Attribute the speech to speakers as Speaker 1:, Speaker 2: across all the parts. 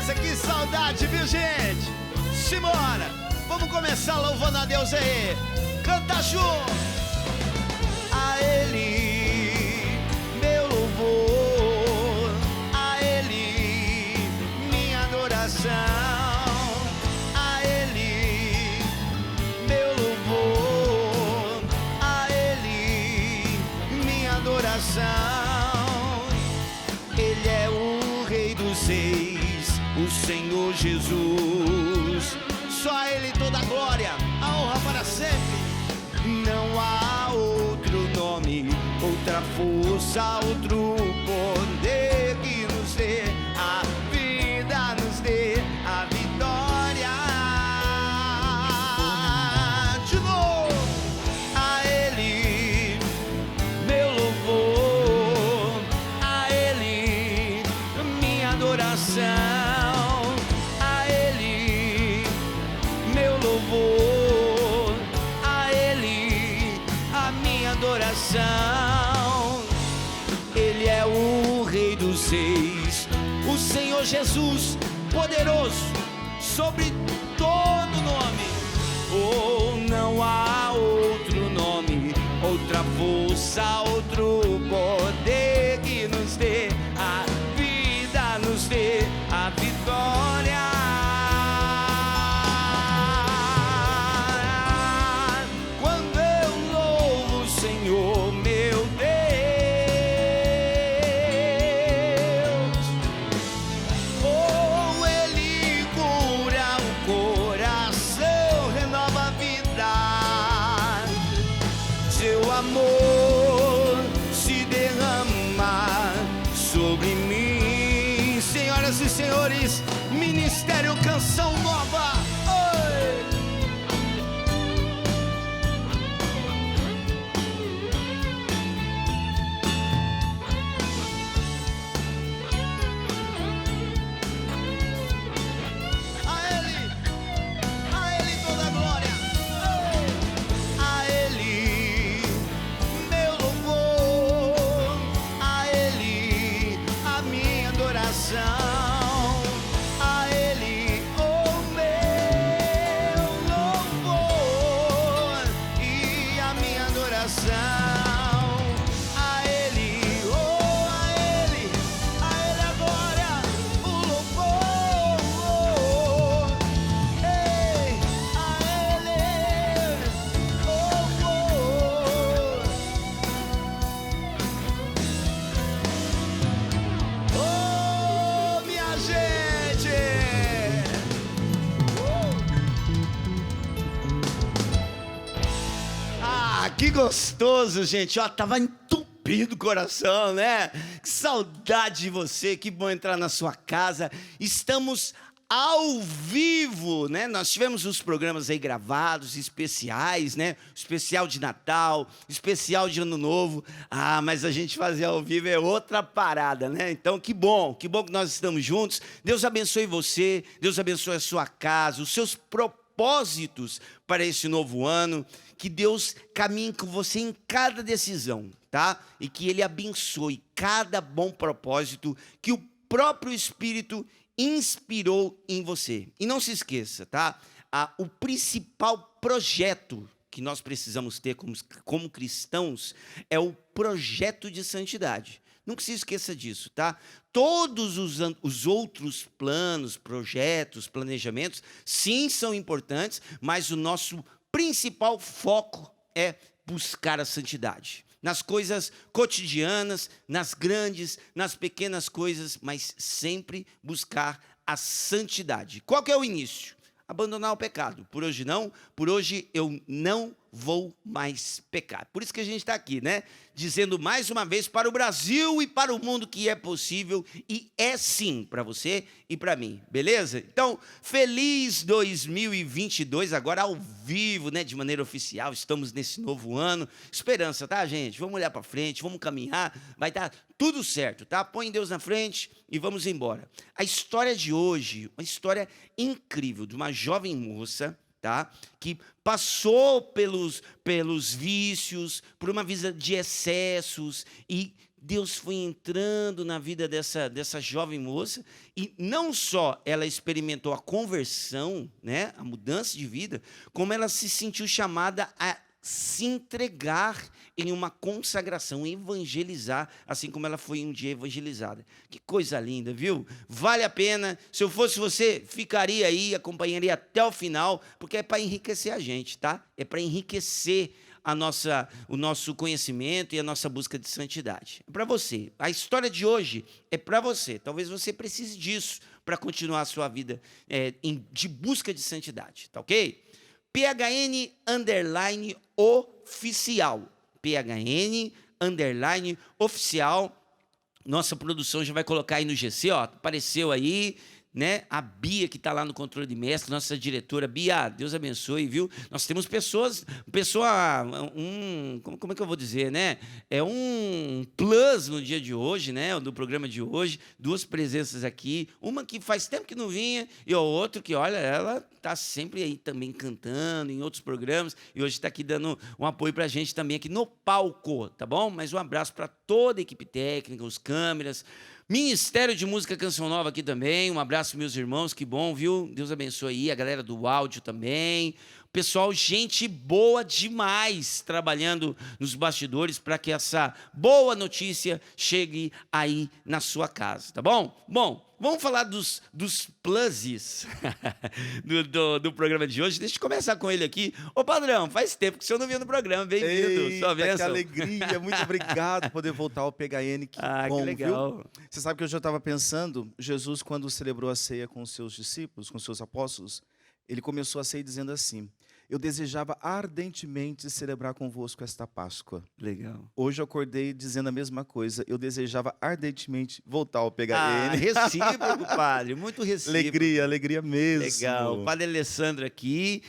Speaker 1: beleza, que saudade, viu, gente? Simbora, vamos começar louvando a Deus aí. Canta, Ju. A Ele, meu louvor, a Ele, minha adoração. A Ele, meu louvor, a Ele, minha adoração. Ele é o Rei dos Reis, o Senhor Jesus. Só a Ele toda a glória, a honra para sempre. Não há outro nome, outra força, outro poder que nos dê a vida, nos dê a vitória. De novo, a Ele, meu louvor, a Ele, minha adoração. A Ele, meu louvor, a Ele, a minha adoração. Ele é o Rei dos Reis, o Senhor Jesus, poderoso sobre todo nome. Oh, não há outro nome, outra força, outro poder que nos dê a vida, nos dê a vitória. Quando eu louvo o Senhor, meu Deus, oh, Ele cura o coração, renova a vida. Seu amor se derrama sobre mim. Senhoras e senhores, Ministério Canção Nova. Oi! A Ele toda a glória. A Ele, meu louvor, a Ele, a minha adoração. A Ele, oh, meu louvor e a minha adoração. A Ele, oh, a Ele agora o louvor. Ei, a Ele, louvor. Oh, minha gente! Ah, que gostoso, gente. Ó, tava entupido o coração, né? Que saudade de você, que bom entrar na sua casa. Estamos ao vivo, né? Nós tivemos os programas aí gravados, especiais, né? Especial de Natal, especial de Ano Novo. Ah, mas a gente fazer ao vivo é outra parada, né? Então, que bom que nós estamos juntos. Deus abençoe você, Deus abençoe a sua casa, os seus propósitos para esse novo ano. Que Deus caminhe com você em cada decisão, tá? E que Ele abençoe cada bom propósito que o próprio Espírito inspirou em você. E não se esqueça, tá? O principal projeto que nós precisamos ter como cristãos é o projeto de santidade. Nunca se esqueça disso, tá? Todos os outros planos, projetos, planejamentos, sim, são importantes, mas o nosso principal foco é buscar a santidade. Nas coisas cotidianas, nas grandes, nas pequenas coisas, mas sempre buscar a santidade. Qual que é o início? Abandonar o pecado. Por hoje não, por hoje eu não vou mais pecar. Por isso que a gente está aqui, né? Dizendo mais uma vez para o Brasil e para o mundo que é possível, e é sim para você e para mim, beleza? Então, feliz 2022, agora ao vivo, né? De maneira oficial, estamos nesse novo ano. Esperança, tá, gente? Vamos olhar para frente, vamos caminhar, vai dar tudo certo, tá? Põe Deus na frente e vamos embora. A história de hoje, uma história incrível de uma jovem moça, tá? Que passou pelos vícios, por uma vida de excessos e Deus foi entrando na vida dessa jovem moça e não só ela experimentou a conversão, né, a mudança de vida, como ela se sentiu chamada a se entregar em uma consagração, evangelizar, assim como ela foi um dia evangelizada. Que coisa linda, viu? Vale a pena. Se eu fosse você, ficaria aí, acompanharia até o final, porque é para enriquecer a gente, tá? É para enriquecer o nosso conhecimento e a nossa busca de santidade. É para você. A história de hoje é para você. Talvez você precise disso para continuar a sua vida de busca de santidade, tá ok? PHN_oficial. PHN_oficial. Nossa produção já vai colocar aí no GC, ó. Apareceu aí, né? A Bia, que está lá no controle de mestre, nossa diretora. Bia, Deus abençoe, viu? Nós temos como é que eu vou dizer, né? É um plus no dia de hoje, né? Do programa de hoje. Duas presenças aqui. Uma que faz tempo que não vinha e o outro que, olha, ela está sempre aí também cantando em outros programas e hoje está aqui dando um apoio para a gente também aqui no palco, tá bom? Mas um abraço para toda a equipe técnica, os câmeras, Ministério de Música Canção Nova aqui também. Um abraço, meus irmãos, que bom, viu? Deus abençoe aí, a galera do áudio também. Pessoal, gente boa demais trabalhando nos bastidores para que essa boa notícia chegue aí na sua casa, tá bom? Bom, vamos falar dos pluses do programa de hoje. Deixa eu começar com ele aqui. Ô, padrão, faz tempo que o senhor não vinha no programa. Bem-vindo. Sua bênção.
Speaker 2: Que alegria. Muito obrigado por poder voltar ao PHN. Que bom,
Speaker 1: que legal.
Speaker 2: Viu? Você sabe que eu já estava pensando, Jesus, quando celebrou a ceia com os seus discípulos, com os seus apóstolos, ele começou a ceia dizendo assim: eu desejava ardentemente celebrar convosco esta Páscoa.
Speaker 1: Legal.
Speaker 2: Hoje eu acordei dizendo a mesma coisa. Eu desejava ardentemente voltar ao PHN.
Speaker 1: Recíproco, padre. Muito recíproco.
Speaker 2: Alegria mesmo.
Speaker 1: Legal. O padre Alessandro aqui.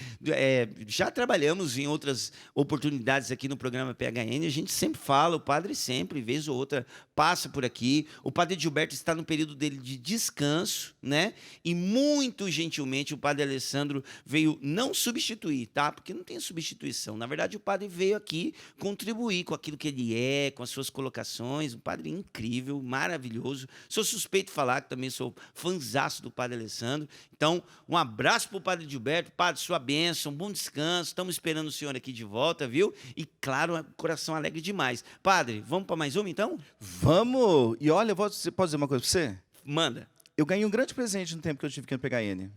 Speaker 1: Já trabalhamos em outras oportunidades aqui no programa PHN. A gente sempre fala, o padre sempre, vez ou outra, passa por aqui. O padre Gilberto está no período dele de descanso, né? E muito gentilmente o padre Alessandro veio não substituir, tá? Porque não tem substituição. Na verdade, o padre veio aqui contribuir com aquilo que ele é, com as suas colocações. Um padre incrível, maravilhoso. Sou suspeito de falar que também sou fãzaço do padre Alessandro. Então, um abraço para o padre Gilberto. Padre, sua bênção, bom descanso. Estamos esperando o senhor aqui de volta, viu? E, claro, coração alegre demais. Padre, vamos para mais uma, então?
Speaker 2: Vamos! E olha, posso dizer uma coisa para você?
Speaker 1: Manda.
Speaker 2: Eu ganhei um grande presente no tempo que eu tive aqui no PHN.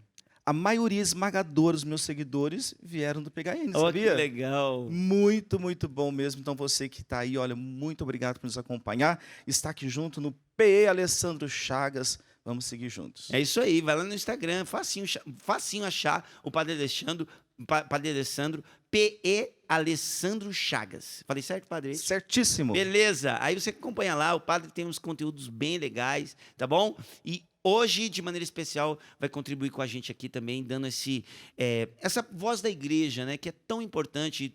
Speaker 2: A maioria esmagadora dos meus seguidores vieram do PHN, sabia?
Speaker 1: Que legal.
Speaker 2: Muito, muito bom mesmo. Então, você que está aí, olha, muito obrigado por nos acompanhar. Está aqui junto no PE Alessandro Chagas. Vamos seguir juntos.
Speaker 1: É isso aí, vai lá no Instagram, facinho achar o Padre Alessandro, PE Alessandro Chagas. Falei certo, padre?
Speaker 2: Certíssimo.
Speaker 1: Beleza, aí você acompanha lá, o padre tem uns conteúdos bem legais, tá bom? E hoje, de maneira especial, vai contribuir com a gente aqui também, dando essa voz da igreja, né, que é tão importante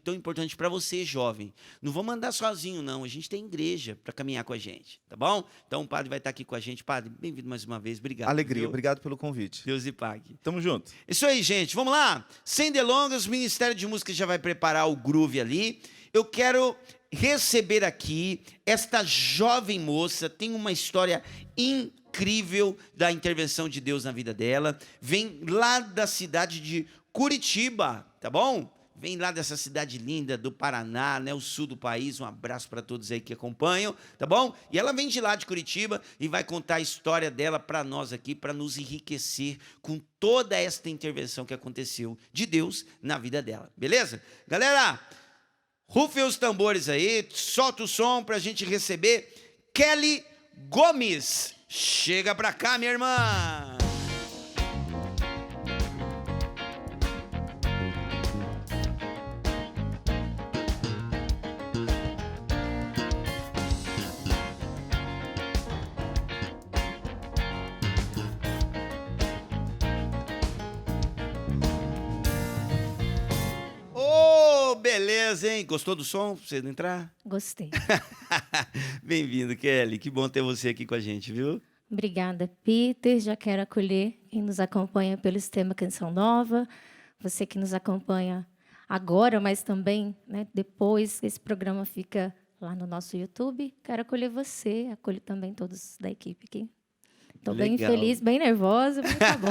Speaker 1: para você, jovem. Não vamos andar sozinho, não. A gente tem igreja para caminhar com a gente, tá bom? Então, o padre vai estar aqui com a gente. Padre, bem-vindo mais uma vez. Obrigado.
Speaker 2: Alegria,
Speaker 1: viu?
Speaker 2: Obrigado pelo convite.
Speaker 1: Deus lhe pague.
Speaker 2: Tamo junto.
Speaker 1: Isso aí, gente. Vamos lá. Sem delongas, o Ministério de Música já vai preparar o groove ali. Eu quero receber aqui esta jovem moça, tem uma história incrível da intervenção de Deus na vida dela. Vem lá da cidade de Curitiba, tá bom? Vem lá dessa cidade linda do Paraná, né, o sul do país. Um abraço para todos aí que acompanham, tá bom? E ela vem de lá de Curitiba e vai contar a história dela para nós aqui, para nos enriquecer com toda esta intervenção que aconteceu de Deus na vida dela, beleza? Galera, rufem os tambores aí, solta o som para a gente receber Kelly Gomes. Chega pra cá, minha irmã. Beleza, hein? Gostou do som? Pra você não entrar?
Speaker 3: Gostei.
Speaker 1: Bem-vindo, Kelly. Que bom ter você aqui com a gente, viu?
Speaker 3: Obrigada, Peter. Já quero acolher quem nos acompanha pelo Sistema Canção Nova. Você que nos acompanha agora, mas também, né, depois esse programa fica lá no nosso YouTube. Quero acolher você, acolho também todos da equipe aqui. Estou bem
Speaker 1: Legal.
Speaker 3: feliz, bem nervosa, mas tá bom.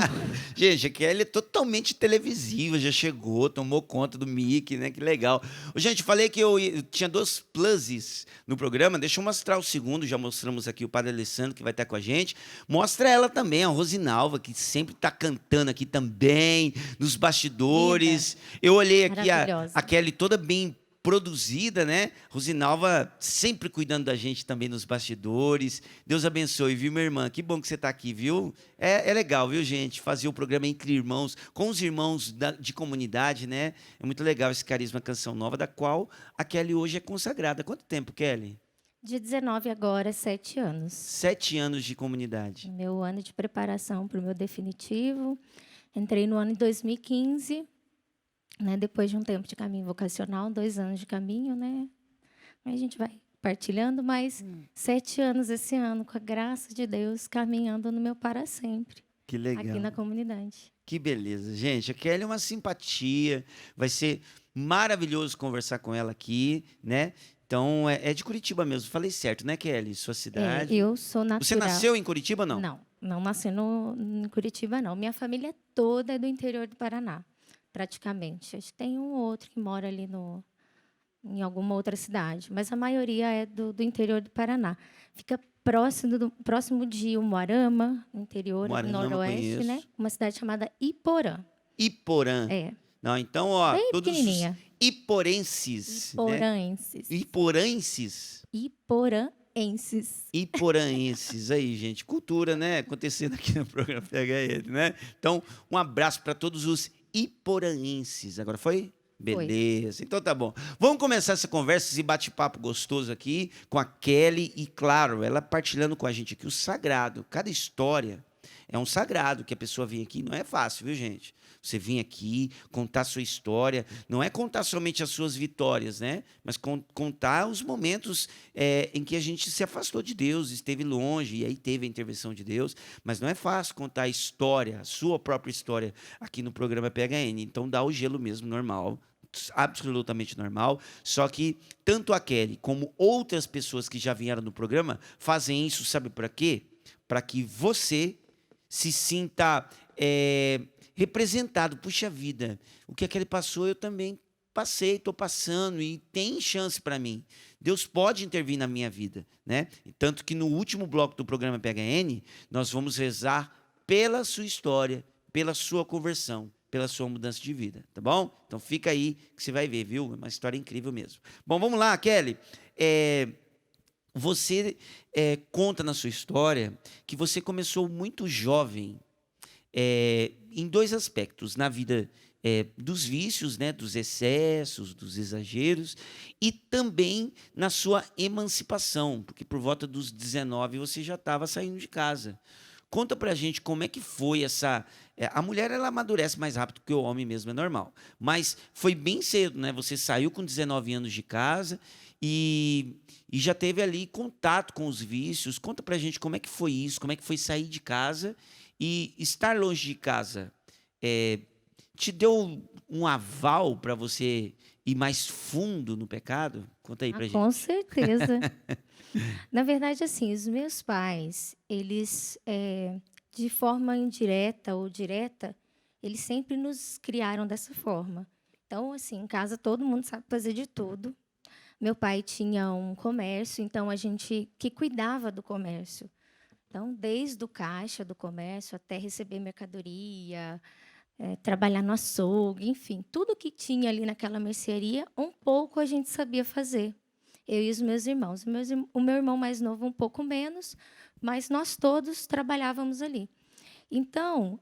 Speaker 1: Gente, a Kelly é totalmente televisiva, já chegou, tomou conta do Mickey, né? Que legal. Ô, gente, falei que eu tinha 2 pluses no programa, deixa eu mostrar o segundo, já mostramos aqui o Padre Alessandro, que vai estar com a gente. Mostra ela também, a Rosinalva, que sempre está cantando aqui também, nos bastidores. Eu olhei aqui
Speaker 3: Maravilhosa.
Speaker 1: a Kelly toda bem produzida, né? Rosinalva sempre cuidando da gente também nos bastidores. Deus abençoe, viu, minha irmã? Que bom que você está aqui, viu? É legal, viu, gente? Fazer o programa entre irmãos, com os irmãos de comunidade, né? É muito legal esse Carisma Canção Nova, da qual a Kelly hoje é consagrada. Quanto tempo, Kelly?
Speaker 3: Dia 19 agora, 7 anos.
Speaker 1: 7 anos de comunidade.
Speaker 3: Meu ano de preparação para o meu definitivo. Entrei no ano de 2015, né? Depois de um tempo de caminho vocacional, 2 anos de caminho, né? Aí a gente vai partilhando, mas 7 anos esse ano, com a graça de Deus, caminhando no meu para sempre,
Speaker 1: Que legal.
Speaker 3: aqui na comunidade.
Speaker 1: Que beleza, gente. A Kelly é uma simpatia. Vai ser maravilhoso conversar com ela aqui, né? Então, é de Curitiba mesmo. Falei certo, né, Kelly? Sua cidade.
Speaker 3: Eu sou natural.
Speaker 1: Você nasceu em Curitiba, não?
Speaker 3: Não nasci em Curitiba, não. Minha família toda é do interior do Paraná, praticamente. Acho que tem um ou outro que mora ali em alguma outra cidade, mas a maioria é do interior do Paraná. Fica próximo de Umuarama, no interior,
Speaker 1: Umuarama,
Speaker 3: noroeste,
Speaker 1: conheço.
Speaker 3: né? Uma cidade chamada Iporã.
Speaker 1: Iporã.
Speaker 3: É,
Speaker 1: Não, então, ó,
Speaker 3: bem
Speaker 1: todos os
Speaker 3: pequenininha.
Speaker 1: iporenses, né?
Speaker 3: Iporãenses.
Speaker 1: Iporenses.
Speaker 3: Iporãenses.
Speaker 1: Iporaenses, aí, gente, cultura, né? Acontecendo aqui no programa PHN, né? Então, um abraço para todos os iporaenses. Agora foi? Beleza, então tá bom. Vamos começar essa conversa, esse bate-papo gostoso aqui com a Kelly e, claro, ela partilhando com a gente aqui o sagrado. Cada história é um sagrado que a pessoa vem aqui. Não é fácil, viu, gente? Você vir aqui, contar a sua história. Não é contar somente as suas vitórias, né? Mas contar os momentos em que a gente se afastou de Deus, esteve longe, e aí teve a intervenção de Deus. Mas não é fácil contar a história, a sua própria história, aqui no programa PHN. Então dá o gelo mesmo, normal. Absolutamente normal, só que tanto a Kelly como outras pessoas que já vieram no programa fazem isso, sabe para quê? Para que você se sinta representado. Puxa vida, o que a Kelly passou eu também passei, estou passando e tem chance para mim. Deus pode intervir na minha vida, né? Tanto que no último bloco do programa PHN, nós vamos rezar pela sua história, pela sua conversão, pela sua mudança de vida, tá bom? Então fica aí que você vai ver, viu? É uma história incrível mesmo. Bom, vamos lá, Kelly. Você conta na sua história que você começou muito jovem em 2 aspectos, na vida dos vícios, né, dos excessos, dos exageros, e também na sua emancipação, porque por volta dos 19 você já estava saindo de casa. Conta pra gente como é que foi essa... a mulher, ela amadurece mais rápido que o homem mesmo, é normal. Mas foi bem cedo, né? Você saiu com 19 anos de casa e já teve ali contato com os vícios. Conta pra gente como é que foi isso, como é que foi sair de casa e estar longe de casa. Te deu um aval para você ir mais fundo no pecado? Conta aí pra gente.
Speaker 3: Com certeza. Na verdade, assim, os meus pais, eles, de forma indireta ou direta, eles sempre nos criaram dessa forma. Então, assim, em casa todo mundo sabe fazer de tudo. Meu pai tinha um comércio, então a gente que cuidava do comércio. Então, desde o caixa do comércio até receber mercadoria, trabalhar no açougue, enfim, tudo que tinha ali naquela mercearia, um pouco a gente sabia fazer. Eu e os meus irmãos. O meu irmão mais novo um pouco menos, mas nós todos trabalhávamos ali. Então,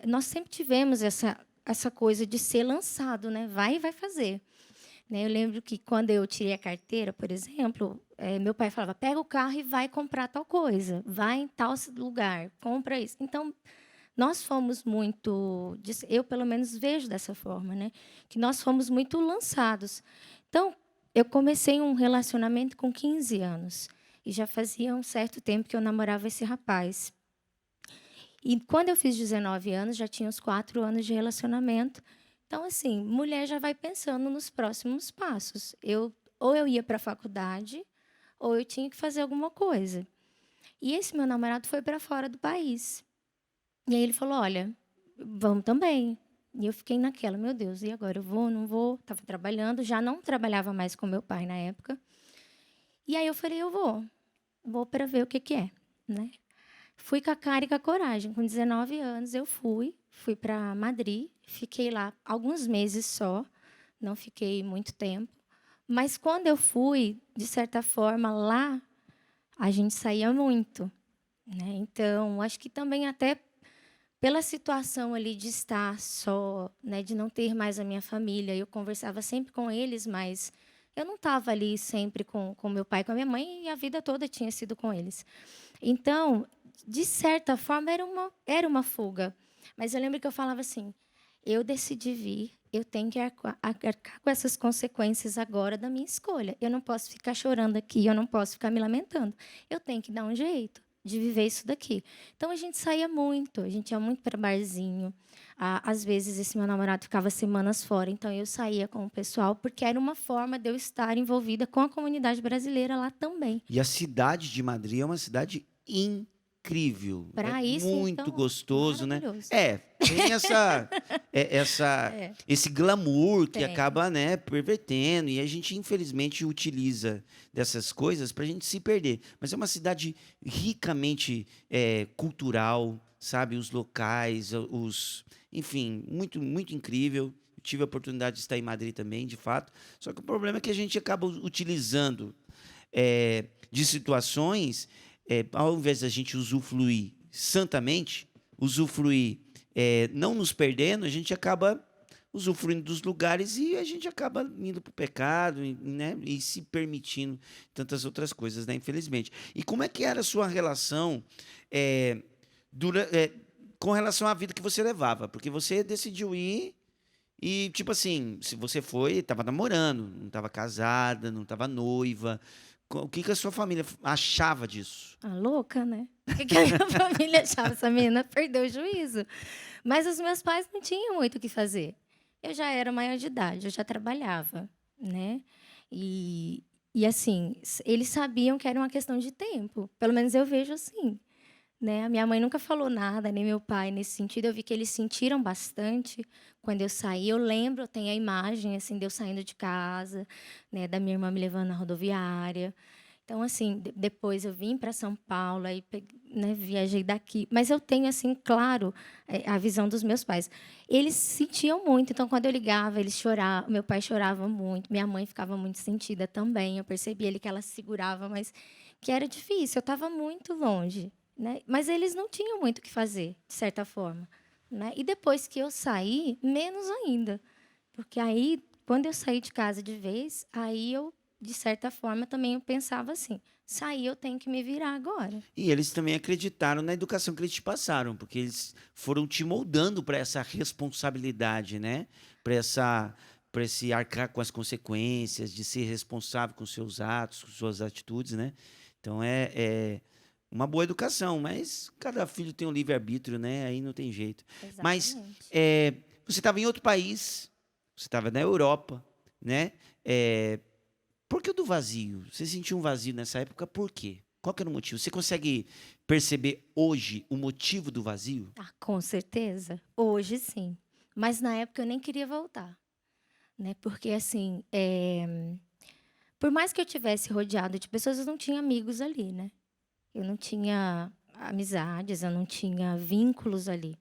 Speaker 3: nós sempre tivemos essa coisa de ser lançado, né? Vai e vai fazer. Né? Eu lembro que quando eu tirei a carteira, por exemplo, meu pai falava, pega o carro e vai comprar tal coisa, vai em tal lugar, compra isso. Então, nós fomos muito, eu pelo menos vejo dessa forma, né? Que nós fomos muito lançados. Então, eu comecei um relacionamento com 15 anos. E já fazia um certo tempo que eu namorava esse rapaz. E quando eu fiz 19 anos, já tinha uns 4 anos de relacionamento. Então, assim, mulher já vai pensando nos próximos passos. Eu ou eu ia para a faculdade, ou eu tinha que fazer alguma coisa. E esse meu namorado foi para fora do país. E aí ele falou, olha, vamos também. E eu fiquei naquela, meu Deus, e agora? Eu vou, não vou? Estava trabalhando, já não trabalhava mais com meu pai na época. E aí eu falei, eu vou para ver o que que é, né? Fui com a cara e com a coragem. Com 19 anos, eu fui para Madrid, fiquei lá alguns meses só, não fiquei muito tempo. Mas quando eu fui, de certa forma, lá, a gente saía muito, né? Então, acho que também até pela situação ali de estar só, né, de não ter mais a minha família, eu conversava sempre com eles, mas eu não estava ali sempre com meu pai e com a minha mãe, e a vida toda tinha sido com eles. Então, de certa forma, era uma fuga. Mas eu lembro que eu falava assim, eu decidi vir, eu tenho que arcar com essas consequências agora da minha escolha. Eu não posso ficar chorando aqui, eu não posso ficar me lamentando. Eu tenho que dar um jeito de viver isso daqui. Então, a gente saía muito, a gente ia muito para barzinho. Às vezes, esse meu namorado ficava semanas fora, então eu saía com o pessoal, porque era uma forma de eu estar envolvida com a comunidade brasileira lá também.
Speaker 1: E a cidade de Madrid é uma cidade incrível.
Speaker 3: Para
Speaker 1: É
Speaker 3: isso,
Speaker 1: muito
Speaker 3: então,
Speaker 1: gostoso, né?
Speaker 3: maravilhoso.
Speaker 1: Tem
Speaker 3: É,
Speaker 1: esse glamour que
Speaker 3: tem.
Speaker 1: acaba, né, pervertendo, e a gente infelizmente utiliza dessas coisas para a gente se perder. Mas é uma cidade ricamente cultural, sabe? Os locais, enfim, muito muito incrível. Eu tive a oportunidade de estar em Madrid também, de fato. Só que o problema é que a gente acaba utilizando de situações, ao invés da gente usufruir santamente, usufruir não nos perdendo, a gente acaba usufruindo dos lugares e a gente acaba indo para o pecado, né? E se permitindo tantas outras coisas, né? Infelizmente. E como é que era a sua relação eh, com relação à vida que você levava? Porque você decidiu ir e, tipo assim, se você foi, estava namorando, não estava casada, não estava noiva. O que a sua família achava disso?
Speaker 3: Louca, né? O que a minha família achava? Essa menina perdeu o juízo. Mas os meus pais não tinham muito o que fazer. Eu já era maior de idade, eu já trabalhava, né? E assim, eles sabiam que era uma questão de tempo. Pelo menos eu vejo assim, né? A minha mãe nunca falou nada, nem meu pai nesse sentido. Eu vi que eles sentiram bastante quando eu saí. Eu lembro, eu tenho a imagem assim de eu saindo de casa, né, da minha irmã me levando na rodoviária. Então, assim, depois eu vim para São Paulo, aí né, viajei daqui. Mas eu tenho, assim, claro, a visão dos meus pais. Eles sentiam muito, então, quando eu ligava, eles choravam. Meu pai chorava muito, minha mãe ficava muito sentida também. Eu percebi ele que ela se segurava, mas que era difícil, eu estava muito longe. Né? Mas eles não tinham muito o que fazer, de certa forma. Né? E depois que eu saí, menos ainda. Porque aí, quando eu saí de casa de vez, aí eu de certa forma, também eu pensava assim: sair, eu tenho que me virar agora.
Speaker 1: E eles também acreditaram na educação que eles te passaram, porque eles foram te moldando para essa responsabilidade, né? Para esse arcar com as consequências, de ser responsável com seus atos, com suas atitudes, né? Então é uma boa educação, mas cada filho tem um livre-arbítrio, né? Aí não tem jeito. Mas
Speaker 3: Exatamente.
Speaker 1: você estava em outro país, você estava na Europa, né? Por que o do vazio? Você sentiu um vazio nessa época, por quê? Qual que era o motivo? Você consegue perceber hoje o motivo do vazio?
Speaker 3: Com certeza. Hoje, sim. Mas na época eu nem queria voltar. Né? Porque, assim, por mais que eu tivesse rodeado de pessoas, eu não tinha amigos ali, né? Eu não tinha amizades, eu não tinha vínculos ali.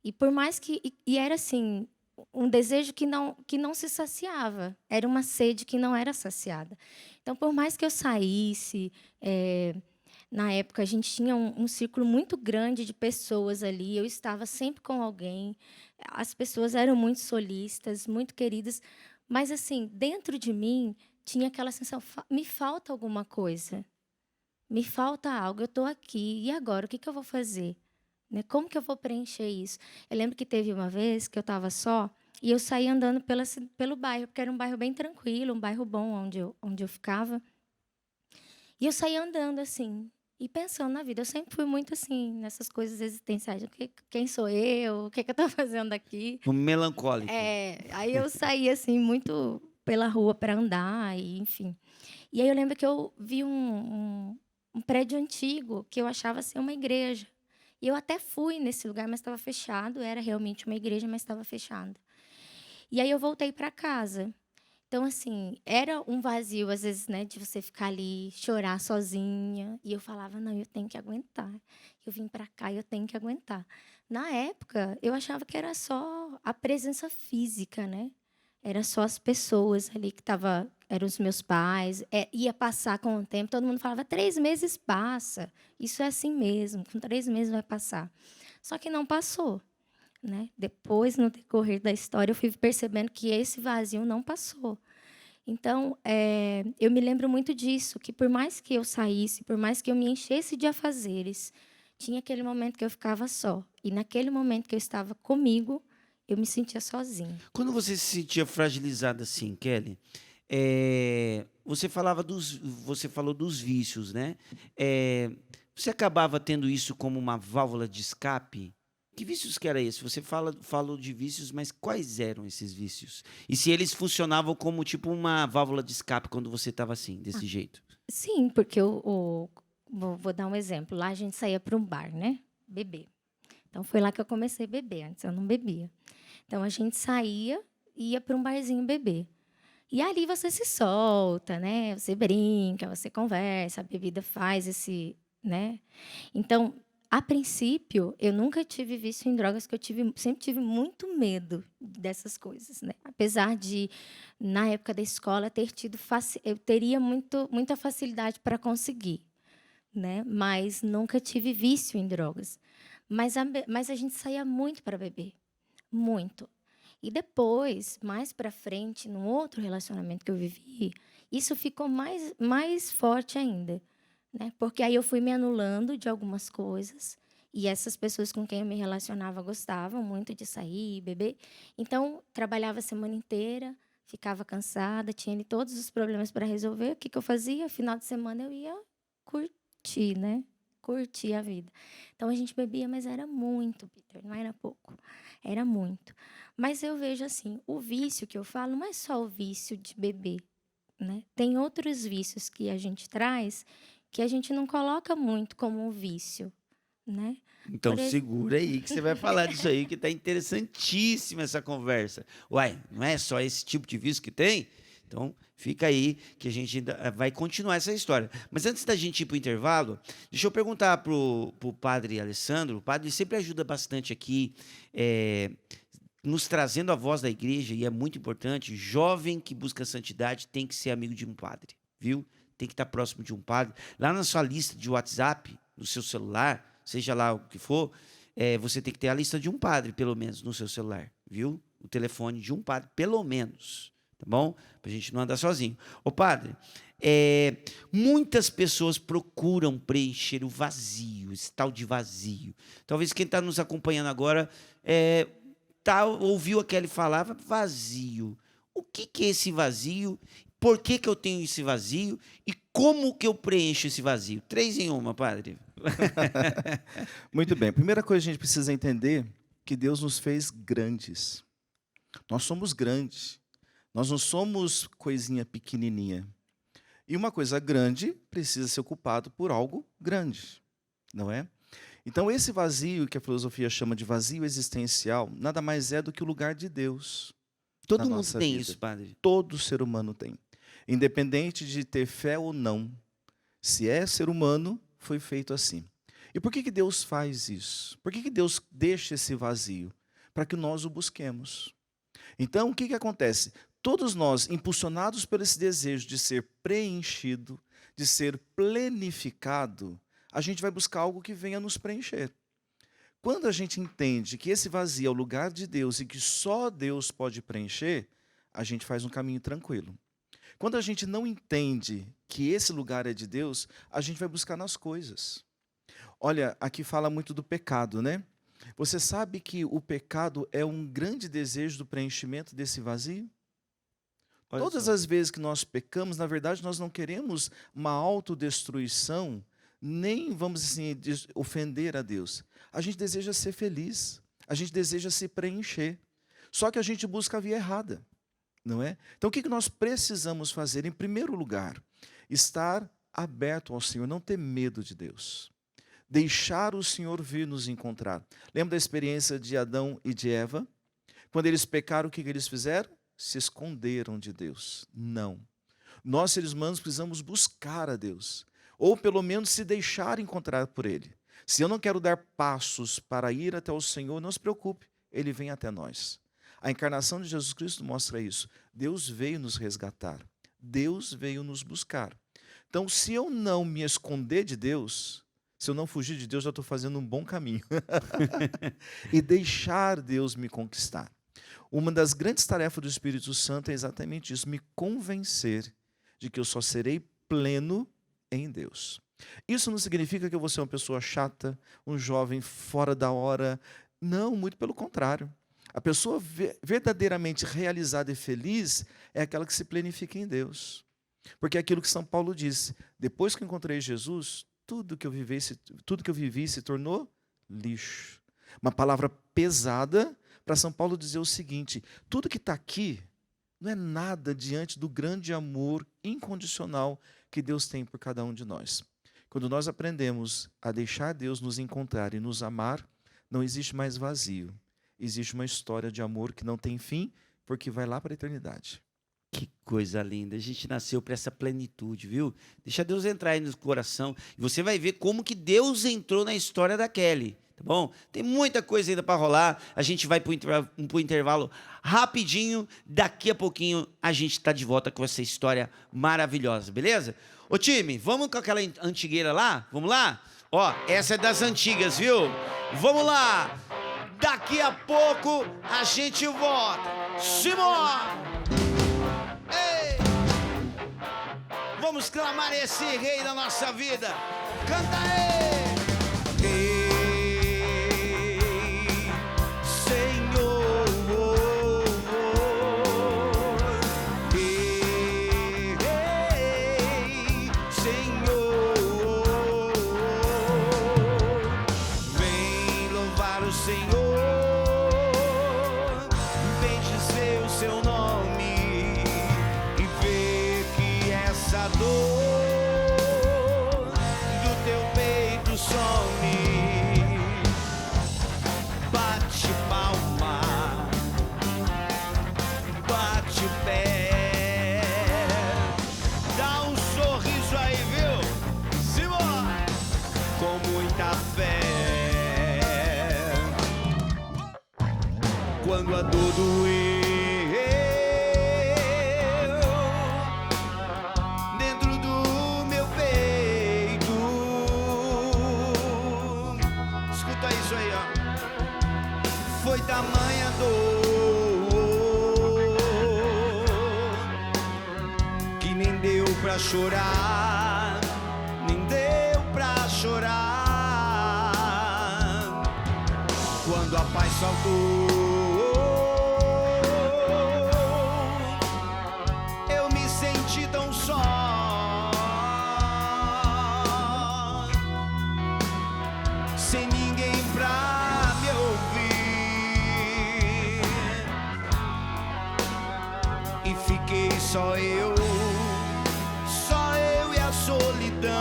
Speaker 3: E por mais que... E era, assim, um desejo que não se saciava. Era uma sede que não era saciada. Então, por mais que eu saísse, na época a gente tinha um círculo muito grande de pessoas ali. Eu estava sempre com alguém. As pessoas eram muito solistas, muito queridas. Mas, assim, dentro de mim tinha aquela sensação: me falta alguma coisa. Me falta algo. Eu estou aqui. E agora? O que eu vou fazer? Né? Como que eu vou preencher isso? Eu lembro que teve uma vez que eu estava só e eu saí andando pelo bairro, porque era um bairro bem tranquilo, um bairro bom onde eu ficava. E eu saí andando assim e pensando na vida. Eu sempre fui muito assim, nessas coisas existenciais. Quem sou eu? O que eu estou fazendo aqui?
Speaker 1: O melancólico.
Speaker 3: Aí eu saí assim, muito pela rua para andar, e, enfim. E aí eu lembro que eu vi um prédio antigo que eu achava ser uma igreja. E eu até fui nesse lugar, mas estava fechado. Era realmente uma igreja, mas estava fechado. E aí eu voltei para casa. Então, assim, era um vazio, às vezes, né, de você ficar ali, chorar sozinha. E eu falava, não, eu tenho que aguentar. Eu vim para cá e eu tenho que aguentar. Na época, eu achava que era só a presença física, né? Era só as pessoas ali que estavam, eram os meus pais. Ia passar com o tempo, todo mundo falava, 3 meses passa. Isso é assim mesmo, com 3 meses vai passar. Só que não passou. Né? Depois, no decorrer da história, eu fui percebendo que esse vazio não passou. Então, eu me lembro muito disso, que por mais que eu saísse, por mais que eu me enchesse de afazeres, tinha aquele momento que eu ficava só. E naquele momento que eu estava comigo, eu me sentia sozinha.
Speaker 1: Quando você se sentia fragilizada assim, Kelly, você falou dos vícios, né? Você acabava tendo isso como uma válvula de escape? Que vícios que era esse? Você falou de vícios, mas quais eram esses vícios? E se eles funcionavam como tipo uma válvula de escape quando você estava assim, desse jeito?
Speaker 3: Sim, porque vou dar um exemplo. Lá a gente saía para um bar, né? Beber. Então, foi lá que eu comecei a beber. Antes eu não bebia. Então, a gente saía e ia para um barzinho beber. E ali você se solta, né? Você brinca, você conversa, a bebida faz esse, né? Então, a princípio, eu nunca tive vício em drogas, que sempre tive muito medo dessas coisas, né? Apesar de, na época da escola, eu teria muita facilidade para conseguir, né? Mas nunca tive vício em drogas. Mas a gente saía muito para beber, muito. E depois, mais para frente, num outro relacionamento que eu vivi, isso ficou mais forte ainda, né? Porque aí eu fui me anulando de algumas coisas e essas pessoas com quem eu me relacionava gostavam muito de sair, beber. Então, trabalhava a semana inteira, ficava cansada, tinha ali todos os problemas para resolver. O que eu fazia? Final de semana eu ia curtir, né? Curtir a vida. Então, a gente bebia, mas era muito, Peter, não era pouco. Era muito. Mas eu vejo assim, o vício que eu falo não é só o vício de beber, né? Tem outros vícios que a gente traz que a gente não coloca muito como um vício, né?
Speaker 1: Então
Speaker 3: Por ex-
Speaker 1: segura aí que você vai falar disso aí, que tá interessantíssima essa conversa. Uai, não é só esse tipo de vício que tem? Então fica aí que a gente ainda vai continuar essa história. Mas antes da gente ir para o intervalo, deixa eu perguntar pro padre Alessandro. O padre sempre ajuda bastante aqui, nos trazendo a voz da igreja, e é muito importante. Jovem que busca santidade tem que ser amigo de um padre, viu? Tem que estar próximo de um padre. Lá na sua lista de WhatsApp, no seu celular, seja lá o que for, você tem que ter a lista de um padre, pelo menos, no seu celular, viu? O telefone de um padre, pelo menos, tá bom? Para a gente não andar sozinho. Ô, padre, muitas pessoas procuram preencher o vazio, esse tal de vazio. Talvez quem está nos acompanhando agora ouviu a Kelly falar, vazio. O que é esse vazio? Por que eu tenho esse vazio? E como que eu preencho esse vazio? 3 em 1, padre.
Speaker 2: Muito bem. Primeira coisa que a gente precisa entender que Deus nos fez grandes. Nós somos grandes. Nós não somos coisinha pequenininha. E uma coisa grande precisa ser ocupado por algo grande, não é? Então, esse vazio que a filosofia chama de vazio existencial, nada mais é do que o lugar de Deus.
Speaker 1: Todo
Speaker 2: na
Speaker 1: mundo
Speaker 2: nossa
Speaker 1: tem
Speaker 2: vida.
Speaker 1: isso, padre.
Speaker 2: Todo ser humano tem. Independente de ter fé ou não. Se é ser humano, foi feito assim. E por que Deus faz isso? Por que Deus deixa esse vazio? Para que nós o busquemos. Então, o que acontece? Todos nós, impulsionados por esse desejo de ser preenchido, de ser plenificado, a gente vai buscar algo que venha nos preencher. Quando a gente entende que esse vazio é o lugar de Deus e que só Deus pode preencher, a gente faz um caminho tranquilo. Quando a gente não entende que esse lugar é de Deus, a gente vai buscar nas coisas. Olha, aqui fala muito do pecado, né? Você sabe que o pecado é um grande desejo do preenchimento desse vazio?
Speaker 1: Olha
Speaker 2: Todas
Speaker 1: só.
Speaker 2: as vezes que nós pecamos, na verdade, nós não queremos uma autodestruição, nem, vamos assim, ofender a Deus. A gente deseja ser feliz, a gente deseja se preencher. Só que a gente busca a via errada. não é? Então, o que nós precisamos fazer? Em primeiro lugar, estar aberto ao Senhor, não ter medo de Deus. Deixar o Senhor vir nos encontrar. Lembra da experiência de Adão e de Eva? Quando eles pecaram, o que eles fizeram? Se esconderam de Deus. Não. Nós, seres humanos, precisamos buscar a Deus. Ou, pelo menos, se deixar encontrar por Ele. Se eu não quero dar passos para ir até o Senhor, não se preocupe, Ele vem até nós. A encarnação de Jesus Cristo mostra isso. Deus veio nos resgatar. Deus veio nos buscar. Então, se eu não me esconder de Deus, se eu não fugir de Deus, já estou fazendo um bom caminho. E deixar Deus me conquistar. Uma das grandes tarefas do Espírito Santo é exatamente isso, me convencer de que eu só serei pleno em Deus. Isso não significa que eu vou ser uma pessoa chata, um jovem fora da hora. Não, muito pelo contrário. A pessoa verdadeiramente realizada e feliz é aquela que se plenifica em Deus. Porque é aquilo que São Paulo disse, depois que encontrei Jesus, tudo que eu vivi se tornou lixo. Uma palavra pesada para São Paulo dizer o seguinte, tudo que está aqui não é nada diante do grande amor incondicional que Deus tem por cada um de nós. Quando nós aprendemos a deixar Deus nos encontrar e nos amar, não existe mais vazio. Existe uma história de amor que não tem fim, porque vai lá para a eternidade.
Speaker 1: Que coisa linda, a gente nasceu para essa plenitude, viu? Deixa Deus entrar aí no coração e você vai ver como que Deus entrou na história da Kelly, tá bom? Tem muita coisa ainda para rolar, a gente vai para o intervalo rapidinho, daqui a pouquinho a gente está de volta com essa história maravilhosa, beleza? Ô time, vamos com aquela antigueira lá? Vamos lá? Ó, essa é das antigas, viu? Vamos lá! Daqui a pouco a gente volta. Simão! Vamos clamar esse rei da nossa vida. Canta aí! Rei, Senhor. Rei, Senhor. Vem louvar o Senhor. Vem dizer o seu nome e ver que essa dor do teu peito some. Bate palma, bate o pé, dá um sorriso aí, viu? Simão, com muita fé. Quando a dor doer foi tamanha dor que nem deu pra chorar, nem deu pra chorar. Quando a paz faltou, eu me senti tão só. Sem ninguém pra me ouvir, e fiquei só eu e a solidão.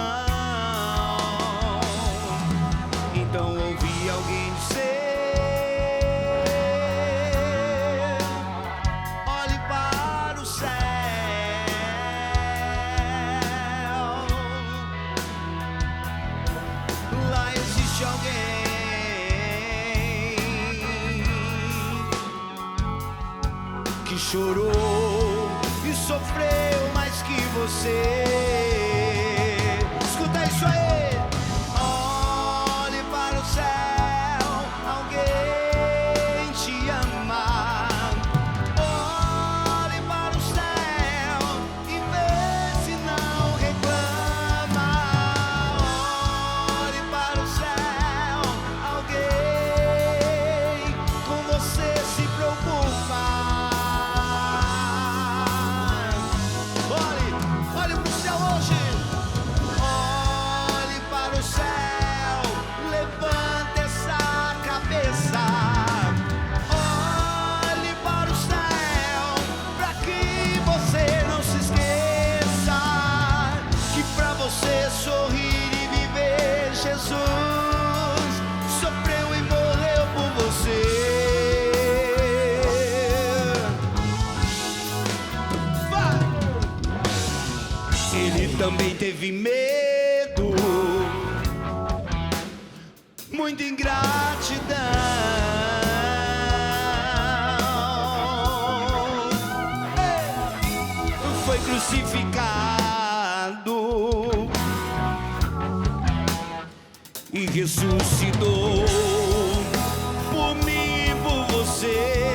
Speaker 1: Então ouvi alguém dizer: olhe para o céu, lá existe alguém que chorou e sofreu mais que você. Escuta isso aí. Olhe para o céu, alguém te ama. Olhe para o céu e vê se não reclama. Olhe para o céu, alguém com você se preocupa. Olhe pro céu hoje. teve medo, muita ingratidão. Foi crucificado e ressuscitou por mim e por você.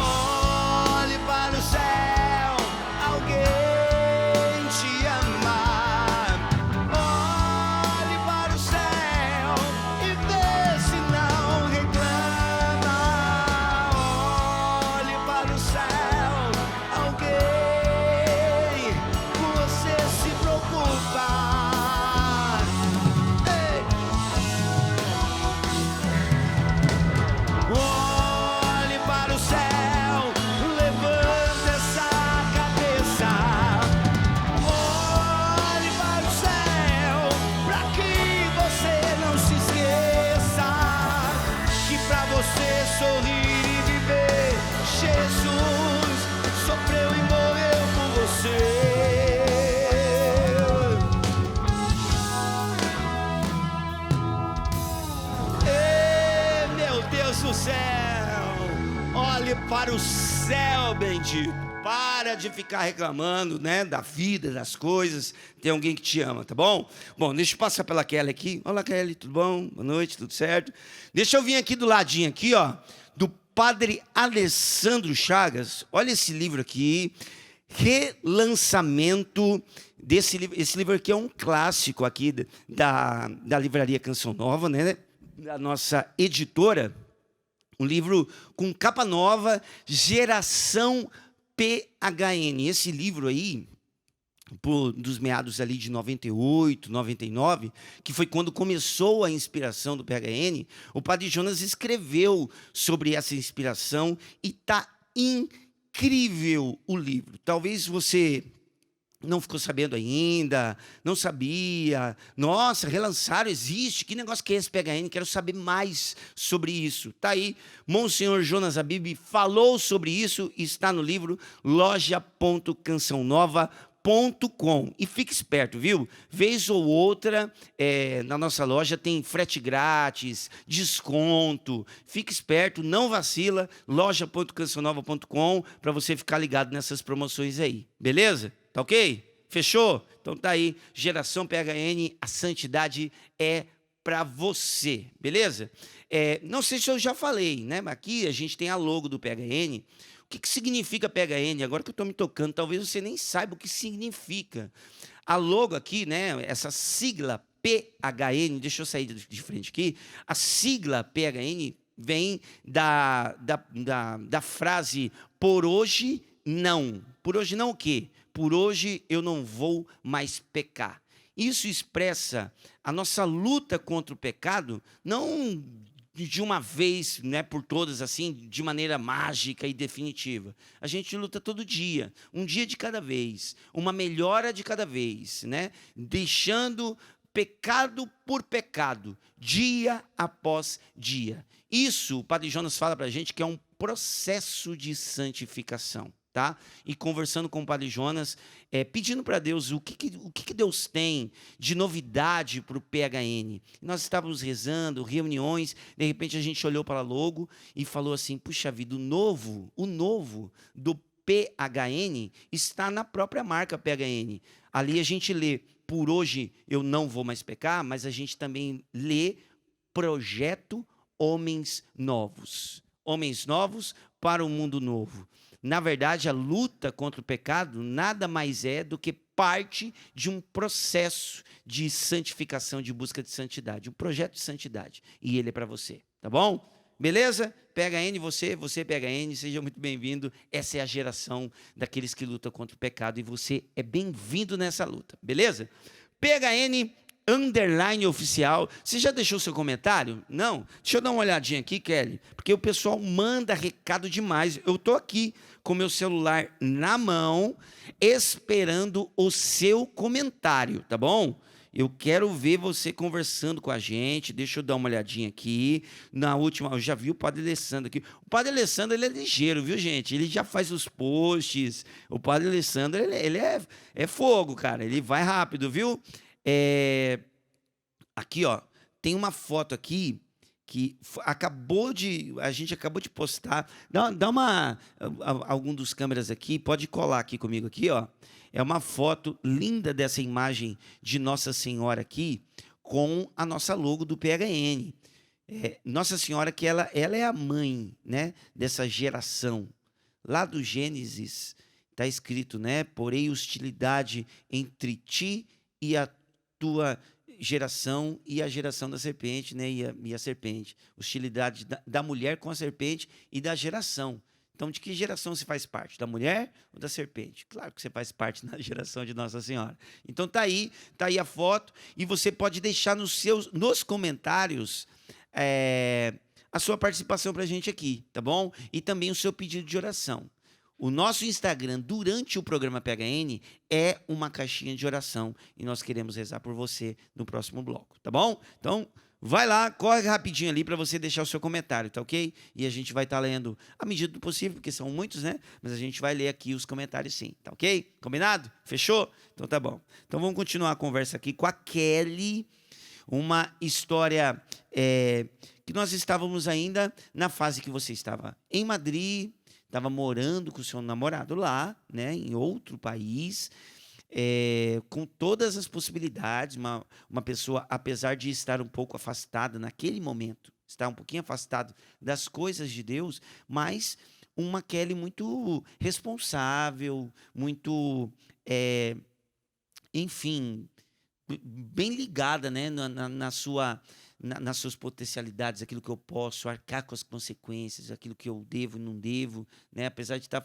Speaker 1: Olhe para o céu, alguém te ama. Olhe para o céu e vê se não reclama. Olhe para o céu, alguém com você se preocupa. Ei! Olhe para o céu, levante essa cabeça. Olhe para o céu, para que você não se esqueça que para você sorrir e viver, Jesus sofreu e morreu por você. Ei, meu Deus do céu, olhe para o céu, bendito. Para de ficar reclamando, né, da vida, das coisas. Tem alguém que te ama, tá bom? Bom, deixa eu passar pela Kelly aqui. Olá, Kelly, tudo bom? Boa noite, tudo certo? Deixa eu vir aqui do ladinho aqui, ó, do Padre Alessandro Chagas. Olha esse livro aqui, relançamento desse livro. Esse livro aqui é um clássico aqui da Livraria Canção Nova, né, da nossa editora. Um livro com capa nova, Geração PHN. Esse livro aí, dos meados ali de 98, 99, que foi quando começou a inspiração do PHN, o Padre Jonas escreveu sobre essa inspiração e está incrível o livro. Talvez você não ficou sabendo ainda, não sabia. Nossa, relançaram, existe. Que negócio que é esse PHN? Quero saber mais sobre isso. Tá aí, Monsenhor Jonas Abib falou sobre isso e está no livro loja.cançãonova.com. E fique esperto, viu? Vez ou outra, na nossa loja tem frete grátis, desconto. Fique esperto, não vacila, loja.cançãonova.com, para você ficar ligado nessas promoções aí. Beleza? Tá ok? Fechou? Então tá aí, Geração PHN, a santidade é para você, beleza? Não sei se eu já falei, né? Mas aqui a gente tem a logo do PHN. O que significa PHN? Agora que eu estou me tocando, talvez você nem saiba o que significa. A logo aqui, né? Essa sigla PHN, deixa eu sair de frente aqui. A sigla PHN vem da frase por hoje não. Por hoje não o quê? Por hoje eu não vou mais pecar. Isso expressa a nossa luta contra o pecado, não de uma vez, né, por todas, assim, de maneira mágica e definitiva. A gente luta todo dia, um dia de cada vez, uma melhora de cada vez, né? Deixando pecado por pecado, dia após dia. Isso, o Padre Jonas fala para a gente que é um processo de santificação. Tá? E conversando com o Padre Jonas, pedindo para Deus o que Deus tem de novidade para o PHN. Nós estávamos rezando, reuniões, de repente a gente olhou para a logo e falou assim, puxa vida, o novo do PHN está na própria marca PHN. Ali a gente lê, por hoje eu não vou mais pecar, mas a gente também lê Projeto Homens Novos. Homens novos para um mundo novo. Na verdade, a luta contra o pecado nada mais é do que parte de um processo de santificação, de busca de santidade, um projeto de santidade. E ele é para você, tá bom? Beleza? PHN, você PHN, seja muito bem-vindo. Essa é a geração daqueles que lutam contra o pecado e você é bem-vindo nessa luta, beleza? PHN _oficial. Você já deixou seu comentário? Não? Deixa eu dar uma olhadinha aqui, Kelly, porque o pessoal manda recado demais. Eu estou aqui com meu celular na mão, esperando o seu comentário, tá bom? Eu quero ver você conversando com a gente. Deixa eu dar uma olhadinha aqui. Na última, eu já vi o Padre Alessandro aqui. O Padre Alessandro, ele é ligeiro, viu, gente? Ele já faz os posts. O Padre Alessandro, ele é fogo, cara. Ele vai rápido, viu? Aqui, ó, tem uma foto aqui que a gente acabou de postar. Algum dos câmeras aqui, pode colar aqui comigo aqui, ó. É uma foto linda dessa imagem de Nossa Senhora aqui com a nossa logo do PHN. Nossa Senhora que ela é a mãe, né, dessa geração. Lá do Gênesis está escrito, né? Porém hostilidade entre ti e a tua geração e a geração da serpente, né? E a serpente. Hostilidade da mulher com a serpente e da geração. Então, de que geração você faz parte? Da mulher ou da serpente? Claro que você faz parte da geração de Nossa Senhora. Então, tá aí a foto. E você pode deixar nos comentários a sua participação para a gente aqui, tá bom? E também o seu pedido de oração. O nosso Instagram, durante o programa PHN, é uma caixinha de oração. E nós queremos rezar por você no próximo bloco, tá bom? Então, vai lá, corre rapidinho ali para você deixar o seu comentário, tá ok? E a gente vai estar lendo à medida do possível, porque são muitos, né? Mas a gente vai ler aqui os comentários sim, tá ok? Combinado? Fechou? Então tá bom. Então vamos continuar a conversa aqui com a Kelly. Uma história que nós estávamos ainda na fase que você estava em Madrid, estava morando com o seu namorado lá, né, em outro país, com todas as possibilidades, uma pessoa, apesar de estar um pouco afastada naquele momento, estar um pouquinho afastado das coisas de Deus, mas uma Kelly muito responsável, muito, enfim, bem ligada, né, nas suas potencialidades, aquilo que eu posso arcar com as consequências, aquilo que eu devo e não devo, né? Apesar de estar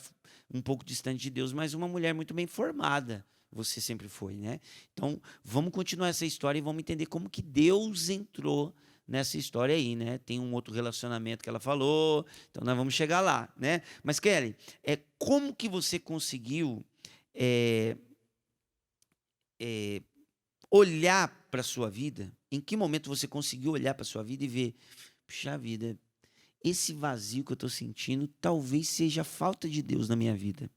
Speaker 1: um pouco distante de Deus, mas uma mulher muito bem formada, você sempre foi, né? Então, vamos continuar essa história e vamos entender como que Deus entrou nessa história aí, né? Tem um outro relacionamento que ela falou, então nós vamos chegar lá, né? Mas, Kelly, como que você conseguiu olhar para a sua vida? Em que momento você conseguiu olhar para a sua vida e ver, puxa vida, esse vazio que eu estou sentindo talvez seja a falta de Deus na minha vida?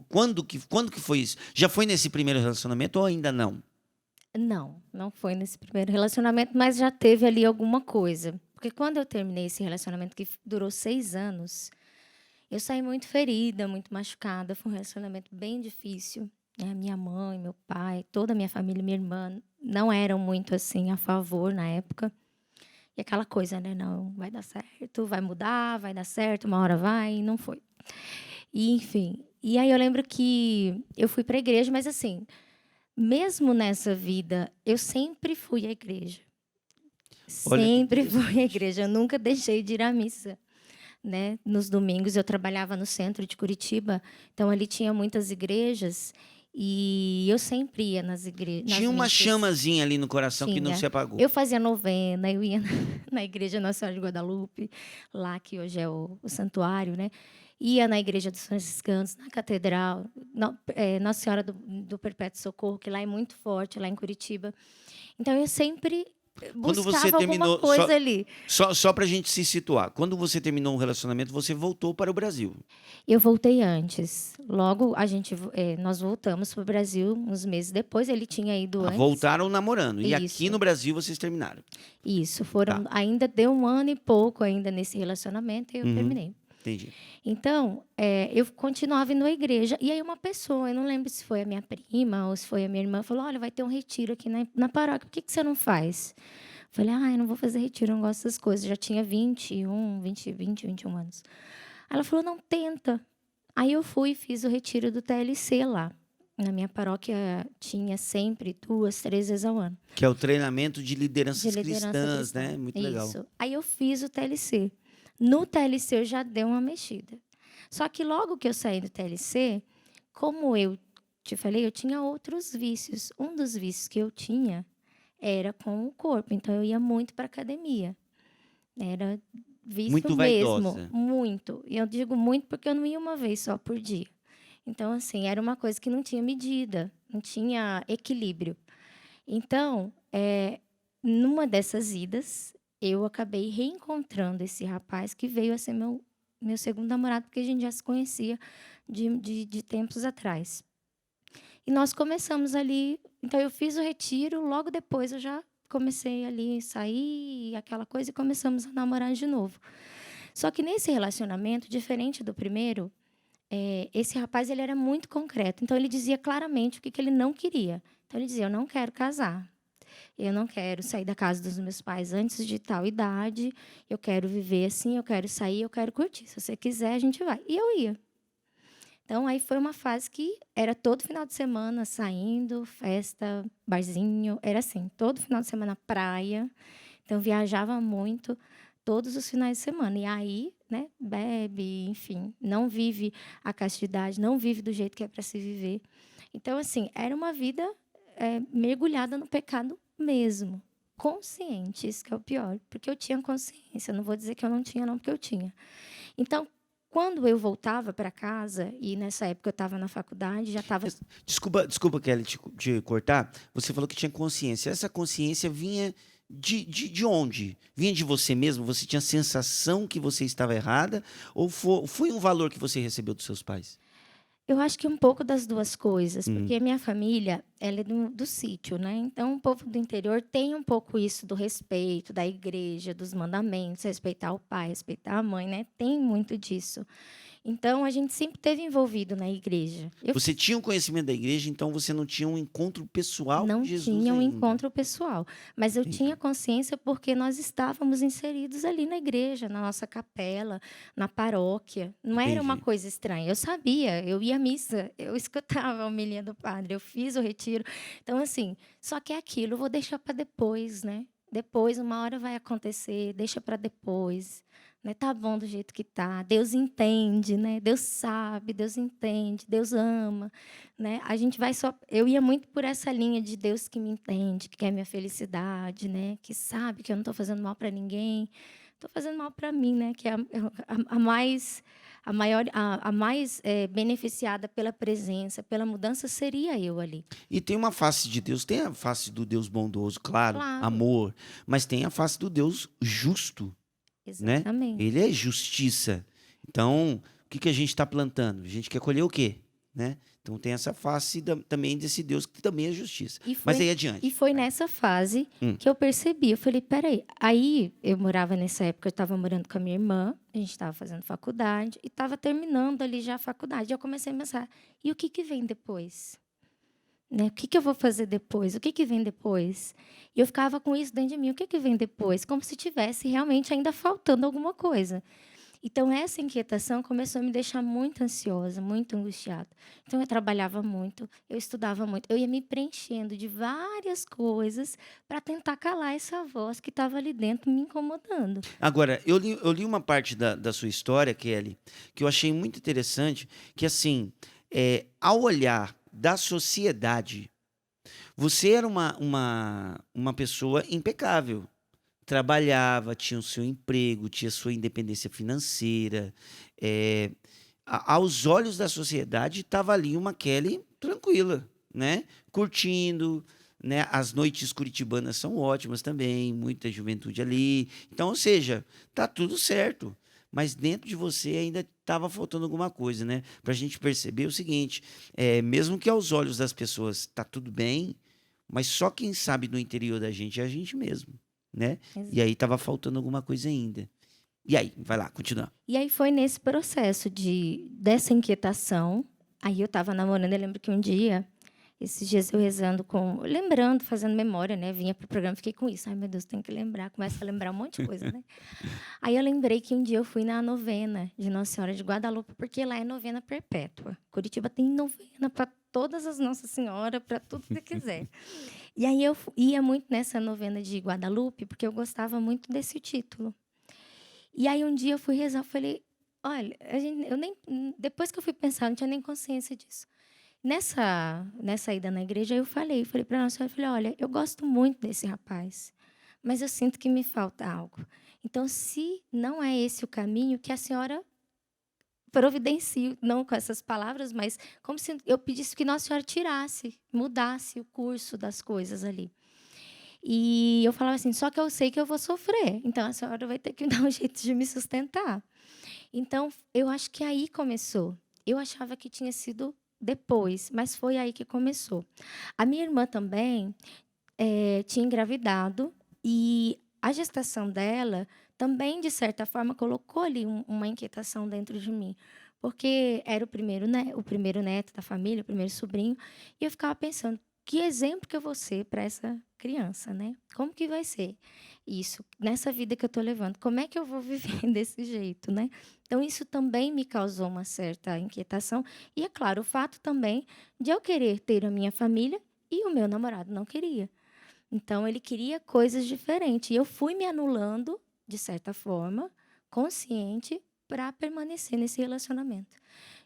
Speaker 1: Quando que foi isso? Já foi nesse primeiro relacionamento ou ainda não?
Speaker 3: Não foi nesse primeiro relacionamento, mas já teve ali alguma coisa. Porque quando eu terminei esse relacionamento, que durou 6 anos, eu saí muito ferida, muito machucada. Foi um relacionamento bem difícil. Né? Minha mãe, meu pai, toda a minha família, minha irmã, não eram muito assim a favor na época. E aquela coisa, né? Não, vai dar certo, vai mudar, vai dar certo, uma hora vai, e não foi. E, enfim, e aí eu lembro que eu fui para a igreja, mas assim, mesmo nessa vida, eu sempre fui à igreja.
Speaker 1: Olha que
Speaker 3: Sempre fui à
Speaker 1: interessante.
Speaker 3: igreja, eu nunca deixei de ir à missa. Né? Nos domingos eu trabalhava no centro de Curitiba, então ali tinha muitas igrejas e eu sempre ia nas igrejas.
Speaker 1: Tinha uma chamazinha ali no coração que não
Speaker 3: Tinha.
Speaker 1: se apagou.
Speaker 3: Eu fazia novena, eu ia na igreja Nossa Senhora de Guadalupe, lá que hoje é o santuário, né? Ia na igreja dos franciscanos, na catedral, Nossa Senhora do Perpétuo Socorro, que lá é muito forte, lá em Curitiba. Então eu sempre
Speaker 1: Quando você
Speaker 3: buscava
Speaker 1: terminou,
Speaker 3: alguma coisa ali.
Speaker 1: só para a gente se situar, quando você terminou um relacionamento, você voltou para o Brasil.
Speaker 3: Eu voltei antes. Logo nós voltamos para o Brasil uns meses depois. Ele tinha ido antes.
Speaker 1: Voltaram namorando. E aqui
Speaker 3: Isso.
Speaker 1: no Brasil vocês terminaram.
Speaker 3: Isso.
Speaker 1: Tá.
Speaker 3: Ainda deu 1 ano e pouco ainda nesse relacionamento e eu terminei.
Speaker 1: Entendi.
Speaker 3: Então, eu continuava indo à igreja. E aí uma pessoa, eu não lembro se foi a minha prima ou se foi a minha irmã, falou, olha, vai ter um retiro aqui na paróquia. Por que você não faz? Eu falei, eu não vou fazer retiro, eu não gosto dessas coisas. Já tinha 21 anos. Ela falou, não, tenta. Aí eu fui e fiz o retiro do TLC lá. Na minha paróquia tinha sempre 2, 3 vezes ao ano.
Speaker 1: Que é o treinamento de lideranças
Speaker 3: De liderança
Speaker 1: cristãs,
Speaker 3: cristã.
Speaker 1: né? Muito
Speaker 3: Isso.
Speaker 1: legal.
Speaker 3: Aí eu fiz o TLC. No TLC eu já dei uma mexida. Só que logo que eu saí do TLC, como eu te falei, eu tinha outros vícios. Um dos vícios que eu tinha era com o corpo. Então eu ia muito para academia. Era vício
Speaker 1: Muito
Speaker 3: mesmo,
Speaker 1: vaidosa.
Speaker 3: muito. E eu digo muito porque eu não ia uma vez só por dia. Então, assim, era uma coisa que não tinha medida, não tinha equilíbrio. Então, numa dessas idas, eu acabei reencontrando esse rapaz que veio a ser meu segundo namorado, porque a gente já se conhecia de tempos atrás. E nós começamos ali. Então, eu fiz o retiro, logo depois eu já comecei ali a sair, aquela coisa, e começamos a namorar de novo. Só que nesse relacionamento, diferente do primeiro, esse rapaz ele era muito concreto. Então, ele dizia claramente o que ele não queria. Então, ele dizia: eu não quero casar. Eu não quero sair da casa dos meus pais antes de tal idade. Eu quero viver assim, eu quero sair, eu quero curtir. Se você quiser, a gente vai. E eu ia. Então, aí foi uma fase que era todo final de semana saindo, festa, barzinho. Era assim, todo final de semana praia. Então, viajava muito todos os finais de semana. E aí, né, bebe, enfim, não vive a castidade, não vive do jeito que é para se viver. Então, assim, era uma vida mergulhada no pecado mesmo. Consciente, isso que é o pior. Porque eu tinha consciência. Não vou dizer que eu não tinha, não, porque eu tinha. Então, quando eu voltava para casa, e nessa época eu estava na faculdade, já estava...
Speaker 1: Desculpa, Kelly, te cortar. Você falou que tinha consciência. Essa consciência vinha de onde? Vinha de você mesmo? Você tinha a sensação que você estava errada? Ou foi um valor que você recebeu dos seus pais?
Speaker 3: Eu acho que um pouco das duas coisas,
Speaker 1: Hum.
Speaker 3: porque a minha família, ela é do sítio, né? Então, o povo do interior tem um pouco isso do respeito, da igreja, dos mandamentos, respeitar o pai, respeitar a mãe, né? Tem muito disso. Então, a gente sempre esteve envolvido na igreja.
Speaker 1: Você tinha um conhecimento da igreja, então você não tinha um encontro pessoal com
Speaker 3: Não
Speaker 1: Jesus
Speaker 3: tinha um
Speaker 1: ainda.
Speaker 3: encontro pessoal, mas eu
Speaker 1: Entendi.
Speaker 3: tinha consciência porque nós estávamos inseridos ali na igreja, na nossa capela, na paróquia. Não era uma
Speaker 1: Entendi.
Speaker 3: coisa estranha. Eu sabia, eu ia à missa, eu escutava a homilia do padre, eu fiz o retiro. Então, assim, só que é aquilo, eu vou deixar para depois, né? Depois, uma hora vai acontecer, deixa para depois. Né? Tá bom do jeito que tá. Deus entende, né? Deus sabe, Deus entende, Deus ama, né? A gente vai só. Eu ia muito por essa linha de Deus que me entende, que quer minha felicidade, né? Que sabe que eu não estou fazendo mal para ninguém, estou fazendo mal para mim, né? Que é a mais a mais beneficiada pela presença, pela mudança seria eu ali.
Speaker 1: E tem uma face de Deus, tem a face do Deus bondoso, claro,
Speaker 3: Claro,
Speaker 1: amor, mas tem a face do Deus justo, né?
Speaker 3: exatamente.
Speaker 1: Ele é justiça. Então, o que a gente está plantando? A gente quer colher o quê? Né? Então tem essa face também desse Deus que também é justiça. Mas aí adiante.
Speaker 3: E foi nessa fase que eu percebi. Eu falei, peraí. Aí eu morava nessa época, eu estava morando com a minha irmã, a gente estava fazendo faculdade e estava terminando ali já a faculdade. Eu comecei a pensar, e o que vem depois? Né? O que eu vou fazer depois? O que vem depois? E eu ficava com isso dentro de mim. O que vem depois? Como se tivesse realmente ainda faltando alguma coisa. Então, essa inquietação começou a me deixar muito ansiosa, muito angustiada. Então, eu trabalhava muito, eu estudava muito, eu ia me preenchendo de várias coisas para tentar calar essa voz que estava ali dentro me incomodando.
Speaker 1: Agora, eu li uma parte da sua história, Kelly, que eu achei muito interessante, que assim, ao olhar da sociedade, você era uma pessoa impecável. Trabalhava, tinha o seu emprego, tinha a sua independência financeira. Aos olhos da sociedade, estava ali uma Kelly tranquila, né? Curtindo, né? As noites curitibanas são ótimas também, muita juventude ali. Então, ou seja, tá tudo certo. Mas dentro de você ainda estava faltando alguma coisa, né? Para a gente perceber o seguinte: mesmo que aos olhos das pessoas está tudo bem, mas só quem sabe do interior da gente é a gente mesmo. Né? E aí estava faltando alguma coisa ainda. E aí, vai lá, continua.
Speaker 3: E aí foi nesse processo dessa inquietação. Aí eu estava namorando, eu lembro que um dia, esses dias eu rezando lembrando, fazendo memória, né? Vinha para o programa, fiquei com isso. Ai, meu Deus, tem que lembrar. Começa a lembrar um monte de coisa, né? Aí eu lembrei que um dia eu fui na novena de Nossa Senhora de Guadalupe, porque lá é novena perpétua. Curitiba tem novena para todas as Nossa Senhora, para tudo que você quiser. E aí eu ia muito nessa novena de Guadalupe, porque eu gostava muito desse título. E aí um dia eu fui rezar, eu falei, olha, depois que eu fui pensar, eu não tinha nem consciência disso. Nessa ida na igreja, eu falei para Nossa Senhora, falei, olha, eu gosto muito desse rapaz, mas eu sinto que me falta algo. Então, se não é esse o caminho, que a senhora providencie, não com essas palavras, mas como se eu pedisse que Nossa Senhora tirasse, mudasse o curso das coisas ali. E eu falava assim, só que eu sei que eu vou sofrer, então a senhora vai ter que dar um jeito de me sustentar. Então, eu acho que aí começou. Eu achava que tinha sido depois, mas foi aí que começou. A minha irmã também tinha engravidado e a gestação dela também, de certa forma, colocou ali uma inquietação dentro de mim, porque era o primeiro neto da família, o primeiro sobrinho, e eu ficava pensando, que exemplo que eu vou ser para essa criança, né? Como que vai ser isso, nessa vida que eu estou levando? Como é que eu vou viver desse jeito, né? Então, isso também me causou uma certa inquietação. E, é claro, o fato também de eu querer ter a minha família e o meu namorado não queria. Então, ele queria coisas diferentes. E eu fui me anulando, de certa forma, consciente, para permanecer nesse relacionamento.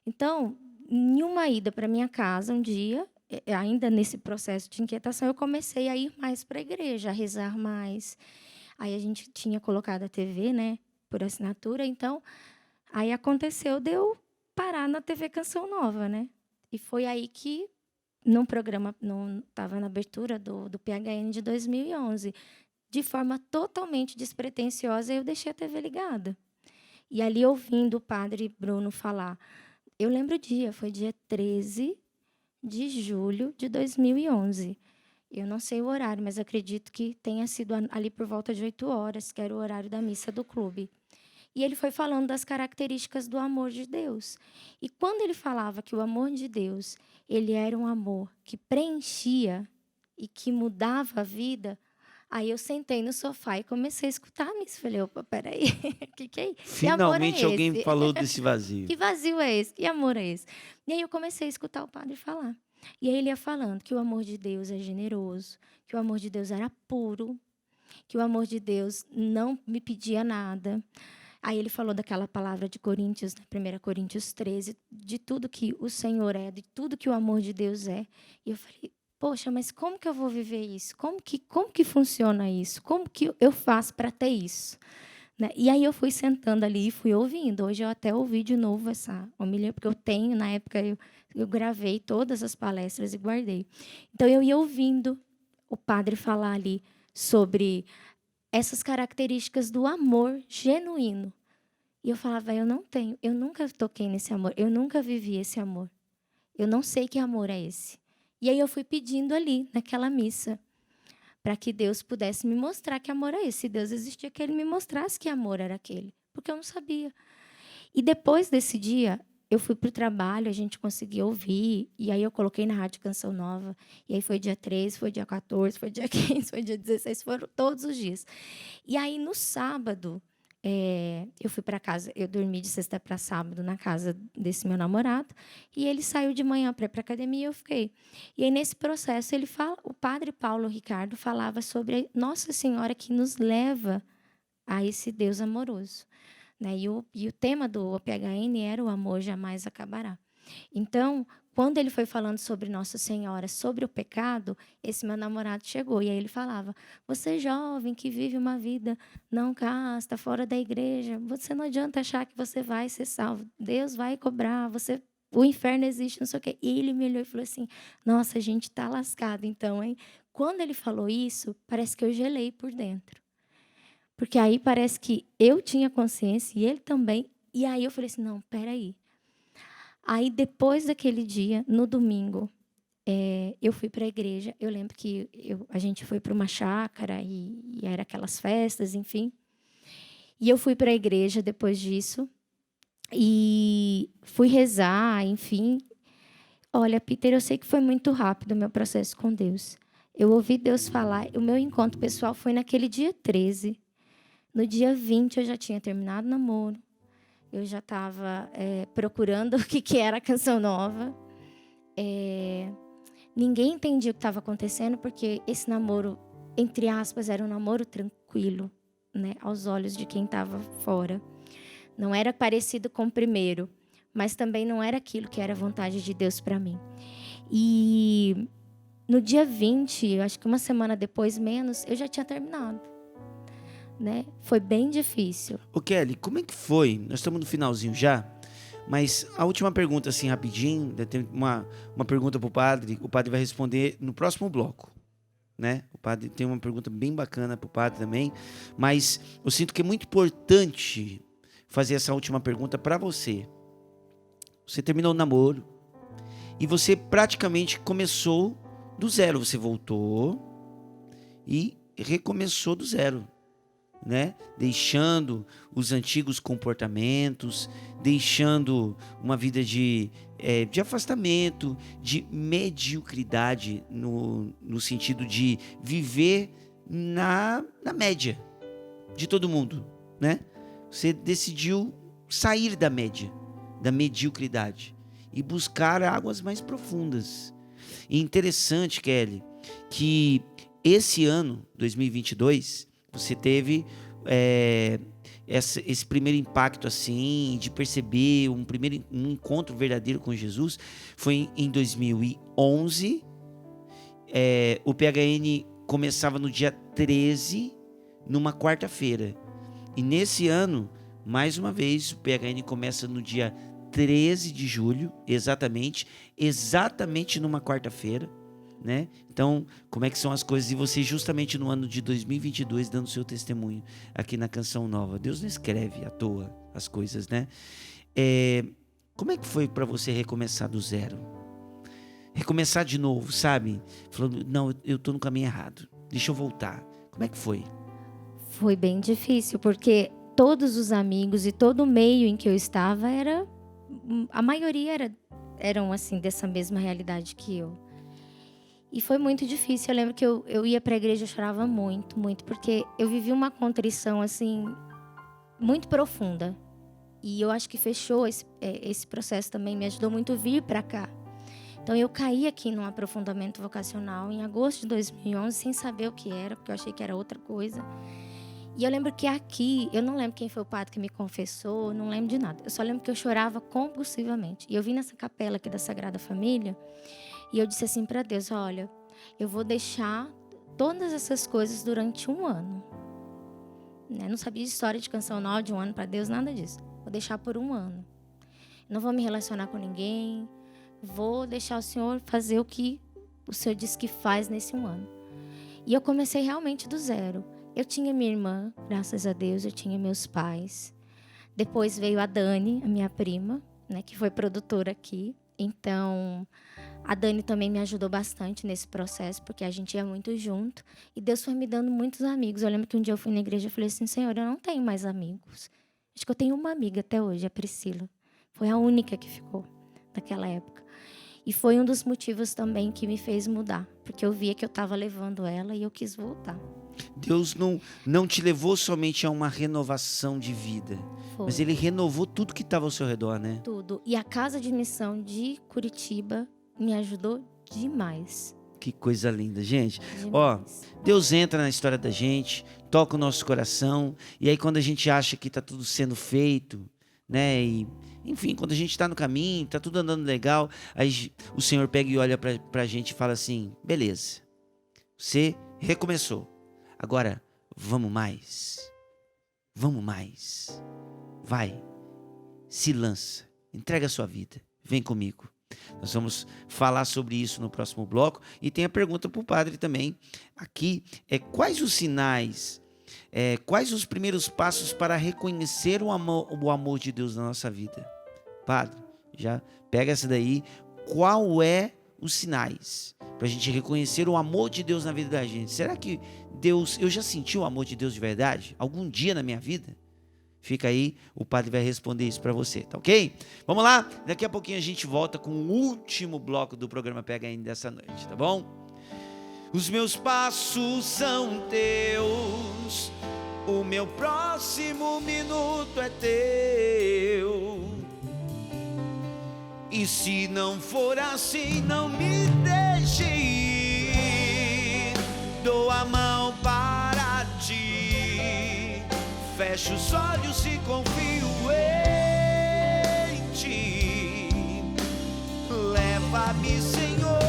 Speaker 3: Então, em uma ida para minha casa um dia, ainda nesse processo de inquietação, eu comecei a ir mais para a igreja, a rezar mais. Aí a gente tinha colocado a TV, né, por assinatura, então aí aconteceu de eu parar na TV Canção Nova, né? E foi aí que num programa, estava na abertura do PHN de 2011, de forma totalmente despretensiosa, eu deixei a TV ligada. E ali, ouvindo o padre Bruno falar, eu lembro o dia, foi dia 13 de julho de 2011. Eu não sei o horário, mas acredito que tenha sido ali por volta de 8 horas, que era o horário da missa do clube. E ele foi falando das características do amor de Deus. E quando ele falava que o amor de Deus, ele era um amor que preenchia e que mudava a vida, aí eu sentei no sofá e comecei a escutar a missa. Falei, opa, peraí, que é isso? Que amor é
Speaker 1: Finalmente alguém
Speaker 3: esse?
Speaker 1: falou desse vazio.
Speaker 3: Que vazio é esse? Que amor é esse? E aí eu comecei a escutar o padre falar. E aí ele ia falando que o amor de Deus é generoso, que o amor de Deus era puro, que o amor de Deus não me pedia nada. Aí ele falou daquela palavra de Coríntios, né? 1 Coríntios 13, de tudo que o Senhor é, de tudo que o amor de Deus é. E eu falei, poxa, mas como que eu vou viver isso? Como que funciona isso? Como que eu faço para ter isso? Né? E aí eu fui sentando ali e fui ouvindo. Hoje eu até ouvi de novo essa homilia, porque eu tenho, na época eu gravei todas as palestras e guardei. Então eu ia ouvindo o padre falar ali sobre essas características do amor genuíno. E eu falava, eu não tenho, eu nunca toquei nesse amor, eu nunca vivi esse amor. Eu não sei que amor é esse. E aí eu fui pedindo ali, naquela missa, para que Deus pudesse me mostrar que amor é esse. Se Deus existia, que Ele me mostrasse que amor era aquele, porque eu não sabia. E depois desse dia, eu fui para o trabalho, a gente conseguiu ouvir, e aí eu coloquei na Rádio Canção Nova, e aí foi dia 13, foi dia 14, foi dia 15, foi dia 16, foram todos os dias. E aí, no sábado, eu fui para casa, eu dormi de sexta para sábado na casa desse meu namorado, e ele saiu de manhã para ir para a academia e eu fiquei. E aí, nesse processo, o padre Paulo Ricardo falava sobre Nossa Senhora que nos leva a esse Deus amoroso. Né? E o tema do OPHN era o amor jamais acabará. Então, quando ele foi falando sobre Nossa Senhora, sobre o pecado, esse meu namorado chegou e aí ele falava, você jovem que vive uma vida não casta, fora da igreja, você não adianta achar que você vai ser salvo, Deus vai cobrar, o inferno existe, não sei o quê. E ele me olhou e falou assim, nossa, a gente está lascado então, hein? Quando ele falou isso, parece que eu gelei por dentro. Porque aí parece que eu tinha consciência e ele também. E aí eu falei assim, não, peraí. Aí depois daquele dia, no domingo, eu fui para a igreja. Eu lembro que a gente foi para uma chácara e era aquelas festas, enfim. E eu fui para a igreja depois disso. E fui rezar, enfim. Olha, Peter, eu sei que foi muito rápido o meu processo com Deus. Eu ouvi Deus falar. O meu encontro pessoal foi naquele dia 13. No dia 20, eu já tinha terminado o namoro. Eu já estava procurando o que era a Canção Nova. Ninguém entendia o que estava acontecendo, porque esse namoro, entre aspas, era um namoro tranquilo, né, aos olhos de quem estava fora. Não era parecido com o primeiro, mas também não era aquilo que era a vontade de Deus para mim. E no dia 20, eu acho que uma semana depois, menos, eu já tinha terminado. Né? Foi bem difícil.
Speaker 1: Ô Kelly, como é que foi? Nós estamos no finalzinho já, mas a última pergunta, assim, rapidinho, tem uma pergunta para o padre vai responder no próximo bloco, né? O padre tem uma pergunta bem bacana para o padre também, mas eu sinto que é muito importante fazer essa última pergunta para você. Você terminou o namoro e você praticamente começou do zero. Você voltou e recomeçou do zero, né? Deixando os antigos comportamentos, deixando uma vida de afastamento, de mediocridade, no sentido de viver na média de todo mundo, né? Você decidiu sair da média, da mediocridade e buscar águas mais profundas. E interessante, Kelly, que esse ano, 2022, você teve esse primeiro impacto assim, de perceber um encontro verdadeiro com Jesus, foi em 2011. O PHN começava no dia 13, numa quarta-feira. E nesse ano, mais uma vez, o PHN começa no dia 13 de julho, exatamente numa quarta-feira, né? Então, como é que são as coisas? E você justamente no ano de 2022 dando seu testemunho aqui na Canção Nova. Deus não escreve à toa as coisas, né? Como é que foi para você recomeçar do zero? Recomeçar de novo, sabe? Falando, não, eu tô no caminho errado. Deixa eu voltar. Como é que foi?
Speaker 3: Foi bem difícil, porque todos os amigos e todo o meio em que eu estava a maioria eram assim, dessa mesma realidade que eu. E foi muito difícil. Eu lembro que eu ia para a igreja, eu chorava muito, muito, porque eu vivi uma contrição assim muito profunda. E eu acho que fechou esse processo também, me ajudou muito a vir para cá. Então eu caí aqui num aprofundamento vocacional em agosto de 2011, sem saber o que era, porque eu achei que era outra coisa. E eu lembro que aqui, eu não lembro quem foi o padre que me confessou, não lembro de nada. Eu só lembro que eu chorava compulsivamente. E eu vim nessa capela aqui da Sagrada Família e eu disse assim para Deus, olha, eu vou deixar todas essas coisas durante um ano. Não sabia de história de Canção Nova, de um ano para Deus, nada disso. Vou deixar por um ano. Não vou me relacionar com ninguém. Vou deixar o Senhor fazer o que o Senhor disse que faz nesse um ano. E eu comecei realmente do zero. Eu tinha minha irmã, graças a Deus, eu tinha meus pais. Depois veio a Dani, a minha prima, né, que foi produtora aqui. Então, a Dani também me ajudou bastante nesse processo, porque a gente ia muito junto. E Deus foi me dando muitos amigos. Eu lembro que um dia eu fui na igreja e falei assim, Senhor, eu não tenho mais amigos. Acho que eu tenho uma amiga até hoje, a Priscila. Foi a única que ficou naquela época. E foi um dos motivos também que me fez mudar, porque eu via que eu estava levando ela e eu quis voltar.
Speaker 1: Deus não te levou somente a uma renovação de vida, mas Ele renovou tudo que estava ao seu redor, né?
Speaker 3: Tudo. E a Casa de Missão de Curitiba me ajudou demais.
Speaker 1: Que coisa linda, gente.
Speaker 3: Demais.
Speaker 1: Ó, Deus entra na história da gente, toca o nosso coração, e aí quando a gente acha que está tudo sendo feito, né? E, enfim, quando a gente está no caminho, está tudo andando legal, aí o Senhor pega e olha para a gente e fala assim, beleza, você recomeçou. Agora, vamos mais. Vamos mais. Vai. Se lança. Entrega a sua vida. Vem comigo. Nós vamos falar sobre isso no próximo bloco. E tem a pergunta para o padre também. Aqui, quais os sinais, quais os primeiros passos para reconhecer o amor de Deus na nossa vida? Padre, já pega essa daí. Qual é os sinais para a gente reconhecer o amor de Deus na vida da gente? Será que eu já senti o amor de Deus de verdade? Algum dia na minha vida? Fica aí, o padre vai responder isso para você, tá ok? Vamos lá, daqui a pouquinho a gente volta com o último bloco do programa PHN dessa noite, tá bom? Os meus passos são teus, o meu próximo minuto é teu. E se não for assim, não me deixe ir. Dou a mão para ti, fecho os olhos e confio em ti. Leva-me, Senhor.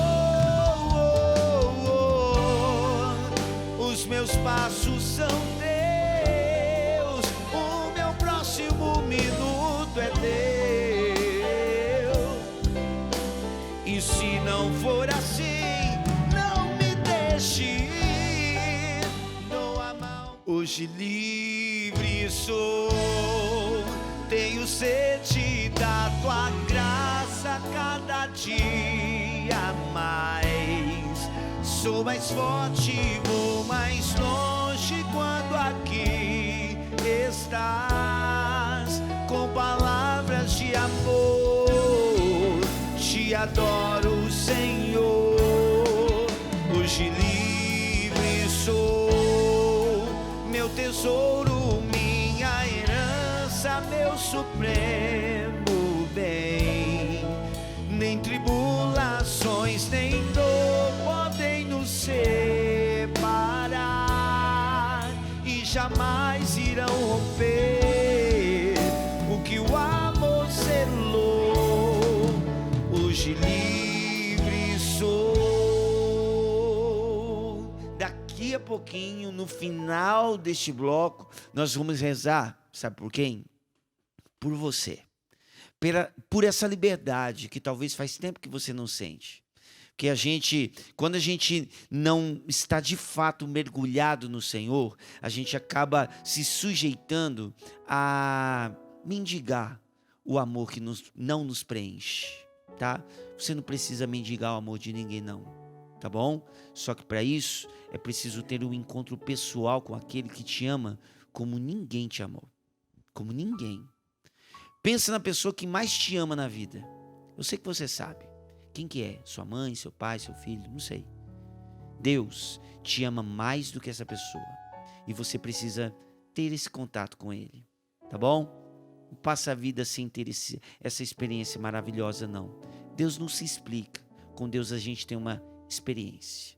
Speaker 1: Os meus passos são teus, o meu próximo minuto é teu. E se não for assim, não me deixe ir. livre sou, tenho sede da tua graça cada dia mais. Sou mais forte, vou mais longe quando aqui estás, com palavras de amor, te adoro, Senhor. Hoje livre sou, meu tesouro, minha herança, meu supremo bem. Nem tribulações, nem dor podem nos separar, e jamais irão romper o que o amor selou. Hoje livre sou. Daqui a pouquinho, no final deste bloco, nós vamos rezar, sabe por quem? Por você. Por essa liberdade que talvez faz tempo que você não sente. Porque quando a gente não está de fato mergulhado no Senhor, a gente acaba se sujeitando a mendigar o amor que não nos preenche, tá? Você não precisa mendigar o amor de ninguém, não, tá bom? Só que para isso é preciso ter um encontro pessoal com aquele que te ama como ninguém te amou, como ninguém. Pensa na pessoa que mais te ama na vida. Eu sei que você sabe. Quem que é? Sua mãe, seu pai, seu filho? Não sei. Deus te ama mais do que essa pessoa. E você precisa ter esse contato com Ele. Tá bom? Não passa a vida sem ter essa experiência maravilhosa, não. Deus não se explica. Com Deus a gente tem uma experiência.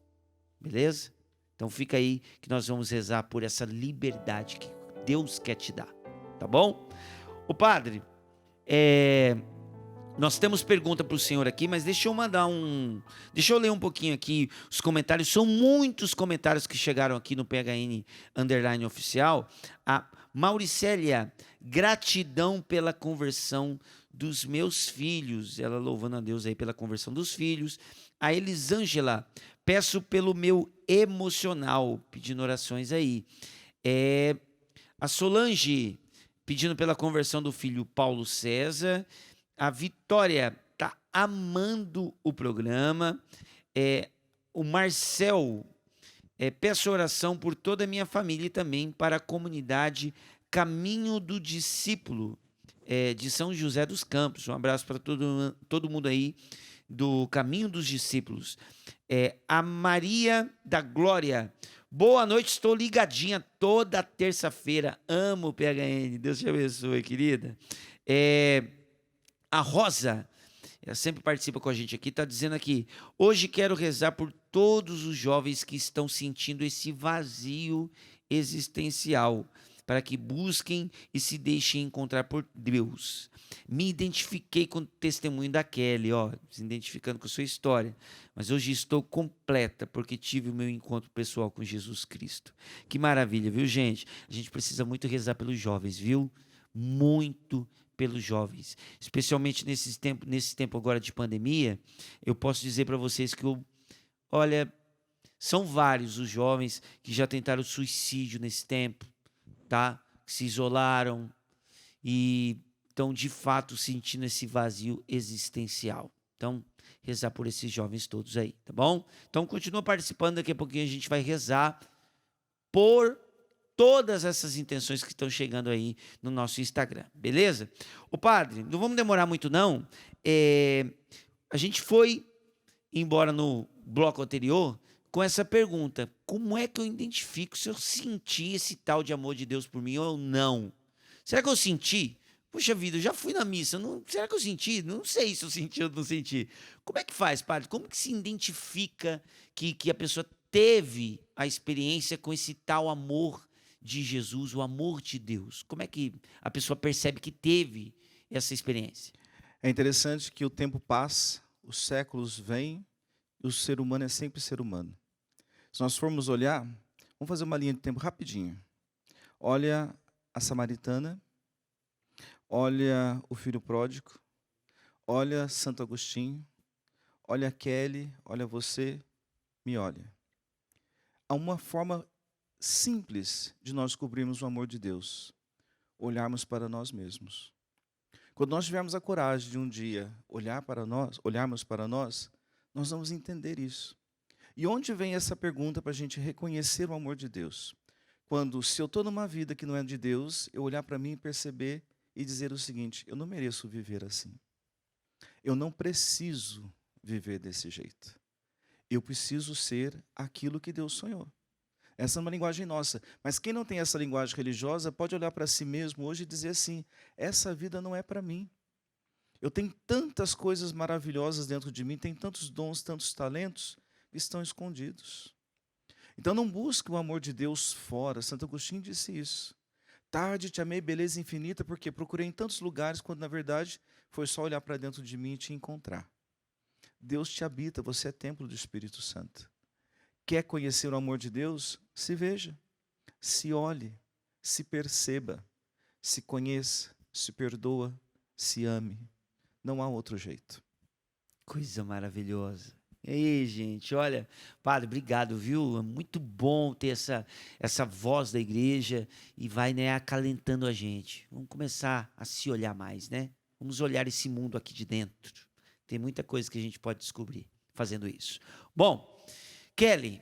Speaker 1: Beleza? Então fica aí que nós vamos rezar por essa liberdade que Deus quer te dar. Tá bom? Ô padre, nós temos pergunta para o senhor aqui, mas deixa eu ler um pouquinho aqui os comentários. São muitos comentários que chegaram aqui no PHN Oficial. A Mauricélia, gratidão pela conversão dos meus filhos. Ela louvando a Deus aí pela conversão dos filhos. A Elisângela, peço pelo meu emocional, pedindo orações aí. A Solange, pedindo pela conversão do filho Paulo César. A Vitória está amando o programa. O Marcel, peço oração por toda a minha família e também para a comunidade Caminho do Discípulo de São José dos Campos. Um abraço para todo mundo aí do Caminho dos Discípulos. A Maria da Glória, boa noite, estou ligadinha toda terça-feira. Amo o PHN, Deus te abençoe, querida. A Rosa, ela sempre participa com a gente aqui, está dizendo aqui: hoje quero rezar por todos os jovens que estão sentindo esse vazio existencial, para que busquem e se deixem encontrar por Deus. Me identifiquei com o testemunho da Kelly, se identificando com a sua história, mas hoje estou completa porque tive o meu encontro pessoal com Jesus Cristo. Que maravilha, viu, gente? A gente precisa muito rezar pelos jovens, viu? Muito pelos jovens, especialmente nesse tempo agora de pandemia. Eu posso dizer para vocês que são vários os jovens que já tentaram suicídio nesse tempo, tá? Que se isolaram e estão de fato sentindo esse vazio existencial. Então, rezar por esses jovens todos aí, tá bom? Então, continua participando, daqui a pouquinho a gente vai rezar por todas essas intenções que estão chegando aí no nosso Instagram, beleza? Ô padre, não vamos demorar muito não. A gente foi embora no bloco anterior com essa pergunta: como é que eu identifico se eu senti esse tal de amor de Deus por mim ou não? Será que eu senti? Puxa vida, eu já fui na missa, será que eu senti? Não sei se eu senti ou não senti. Como é que faz, padre? Como que se identifica que a pessoa teve a experiência com esse tal amor de Jesus, o amor de Deus? Como é que a pessoa percebe que teve essa experiência?
Speaker 2: É interessante que o tempo passa, os séculos vêm, e o ser humano é sempre ser humano. Se nós formos olhar, vamos fazer uma linha de tempo rapidinho. Olha a samaritana, olha o filho pródigo, olha Santo Agostinho, olha a Kelly, olha você, me olha. Há uma forma simples de nós descobrirmos o amor de Deus: olharmos para nós mesmos. Quando nós tivermos a coragem de um dia olharmos para nós vamos entender isso. E onde vem essa pergunta para a gente reconhecer o amor de Deus? Quando, se eu estou numa vida que não é de Deus, eu olhar para mim e perceber e dizer o seguinte: eu não mereço viver assim. Eu não preciso viver desse jeito. Eu preciso ser aquilo que Deus sonhou. Essa é uma linguagem nossa. Mas quem não tem essa linguagem religiosa pode olhar para si mesmo hoje e dizer assim: essa vida não é para mim. Eu tenho tantas coisas maravilhosas dentro de mim, tenho tantos dons, tantos talentos que estão escondidos. Então não busque o amor de Deus fora. Santo Agostinho disse isso. Tarde te amei, beleza infinita, porque procurei em tantos lugares, quando na verdade foi só olhar para dentro de mim e te encontrar. Deus te habita, você é templo do Espírito Santo. Quer conhecer o amor de Deus? Se veja, se olhe, se perceba, se conheça, se perdoa, se ame. Não há outro jeito.
Speaker 1: Coisa maravilhosa. E aí, gente, olha, padre, obrigado, viu? É muito bom ter essa voz da igreja e vai, né, acalentando a gente. Vamos começar a se olhar mais, né? Vamos olhar esse mundo aqui de dentro. Tem muita coisa que a gente pode descobrir fazendo isso. Bom, Kelly,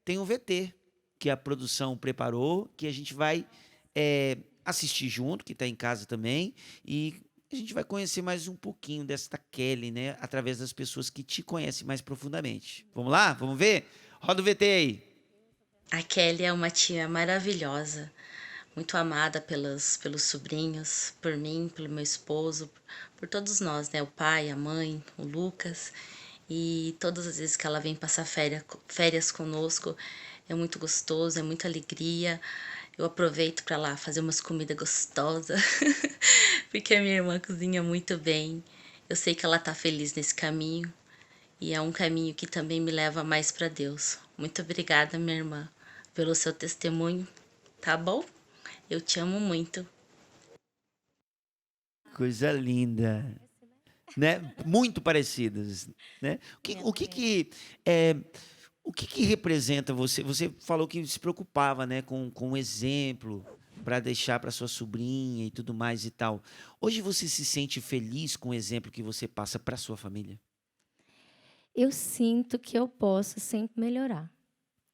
Speaker 1: tem um VT que a produção preparou, que a gente vai assistir junto, que está em casa também, e a gente vai conhecer mais um pouquinho desta Kelly, né? Através das pessoas que te conhecem mais profundamente. Vamos lá? Vamos ver? Roda o VT aí.
Speaker 4: A Kelly é uma tia maravilhosa, muito amada pelos sobrinhos, por mim, pelo meu esposo, por todos nós, né? O pai, a mãe, o Lucas. E todas as vezes que ela vem passar férias conosco, é muito gostoso, é muita alegria. Eu aproveito para lá fazer umas comidas gostosas, porque a minha irmã cozinha muito bem. Eu sei que ela tá feliz nesse caminho e é um caminho que também me leva mais para Deus. Muito obrigada, minha irmã, pelo seu testemunho, tá bom? Eu te amo muito.
Speaker 1: Coisa linda. Né? Muito parecidas, né? O que representa você? Você falou que se preocupava, né, com um exemplo para deixar para sua sobrinha e tudo mais e tal. Hoje você se sente feliz com o exemplo que você passa para sua família?
Speaker 3: Eu sinto que eu posso sempre melhorar.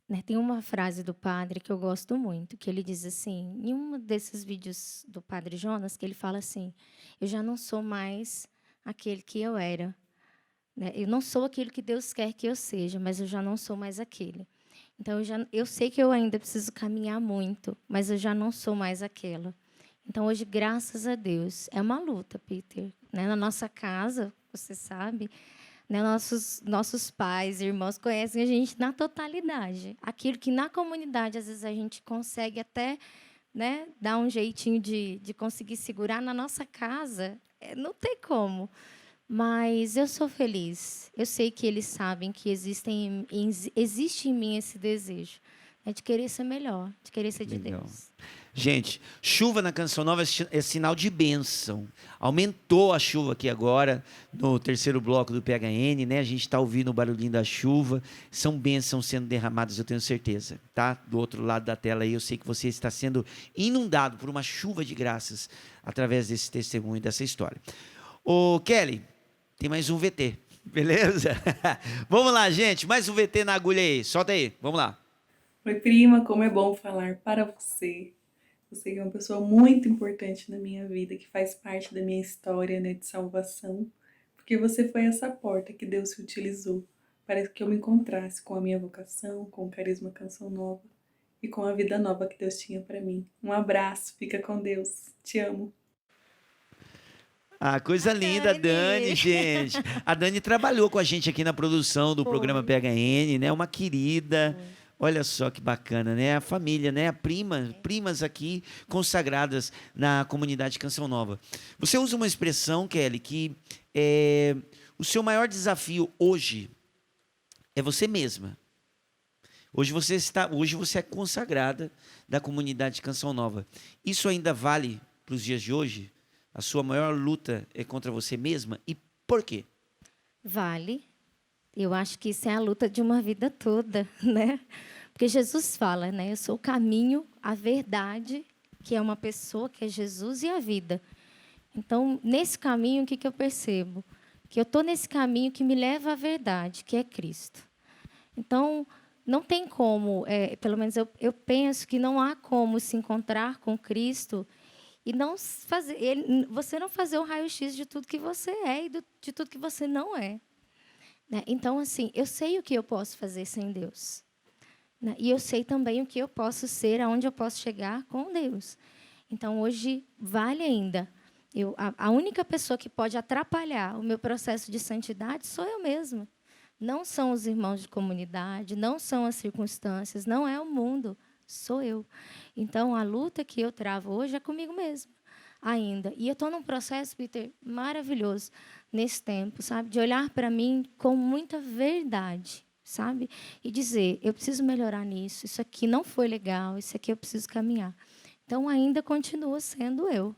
Speaker 3: Né? Tem uma frase do padre que eu gosto muito, que ele diz assim, em um desses vídeos do padre Jonas, que ele fala assim: eu já não sou mais aquele que eu era. Né? Eu não sou aquilo que Deus quer que eu seja, mas eu já não sou mais aquele. Então, eu sei que eu ainda preciso caminhar muito, mas eu já não sou mais aquela. Então, hoje, graças a Deus, é uma luta, Peter. Né? Na nossa casa, você sabe, né? Nossos pais, irmãos conhecem a gente na totalidade. Aquilo que na comunidade, às vezes, a gente consegue até, né, dar um jeitinho de conseguir segurar, na nossa casa, não tem como. Mas eu sou feliz. Eu sei que eles sabem que existe em mim esse desejo, né, de querer ser melhor, de querer ser de
Speaker 1: Legal.
Speaker 3: Deus.
Speaker 1: Gente, chuva na Canção Nova é sinal de bênção. Aumentou a chuva aqui agora, no terceiro bloco do PHN, né? A gente está ouvindo o barulhinho da chuva. São bênçãos sendo derramadas, eu tenho certeza, tá? Do outro lado da tela aí, eu sei que você está sendo inundado por uma chuva de graças através desse testemunho, dessa história. Ô, Kelly, tem mais um VT, beleza? Vamos lá, gente, mais um VT na agulha aí. Solta aí, vamos lá.
Speaker 5: Oi, prima, como é bom falar para você. Você é uma pessoa muito importante na minha vida, que faz parte da minha história, né, de salvação, porque você foi essa porta que Deus se utilizou para que eu me encontrasse com a minha vocação, com o Carisma Canção Nova e com a vida nova que Deus tinha para mim. Um abraço, fica com Deus. Te amo.
Speaker 1: Ah, coisa linda, Dani, gente. A Dani trabalhou com a gente aqui na produção do programa PHN, né? Uma querida. Olha só que bacana, né? A família, né? Primas aqui consagradas na comunidade Canção Nova. Você usa uma expressão, Kelly, que o seu maior desafio hoje é você mesma. Hoje você é consagrada da comunidade Canção Nova. Isso ainda vale para os dias de hoje? A sua maior luta é contra você mesma? E por quê?
Speaker 3: Vale. Eu acho que isso é a luta de uma vida toda, né? Porque Jesus fala, né? Eu sou o caminho, a verdade, que é uma pessoa, que é Jesus, e a vida. Então, nesse caminho, o que eu percebo? Que eu estou nesse caminho que me leva à verdade, que é Cristo. Então, não tem como, pelo menos eu penso que não há como se encontrar com Cristo e não fazer, você não fazer um raio-x de tudo que você é e de tudo que você não é. Né? Então, assim, eu sei o que eu posso fazer sem Deus. Né? E eu sei também o que eu posso ser, aonde eu posso chegar com Deus. Então, hoje, vale ainda. A única pessoa que pode atrapalhar o meu processo de santidade sou eu mesma. Não são os irmãos de comunidade, não são as circunstâncias, não é o mundo, sou eu. Então, a luta que eu travo hoje é comigo mesma, ainda. E eu estou num processo, Peter, maravilhoso nesse tempo, sabe? De olhar para mim com muita verdade, sabe? E dizer, eu preciso melhorar nisso, isso aqui não foi legal, isso aqui eu preciso caminhar. Então, ainda continua sendo eu.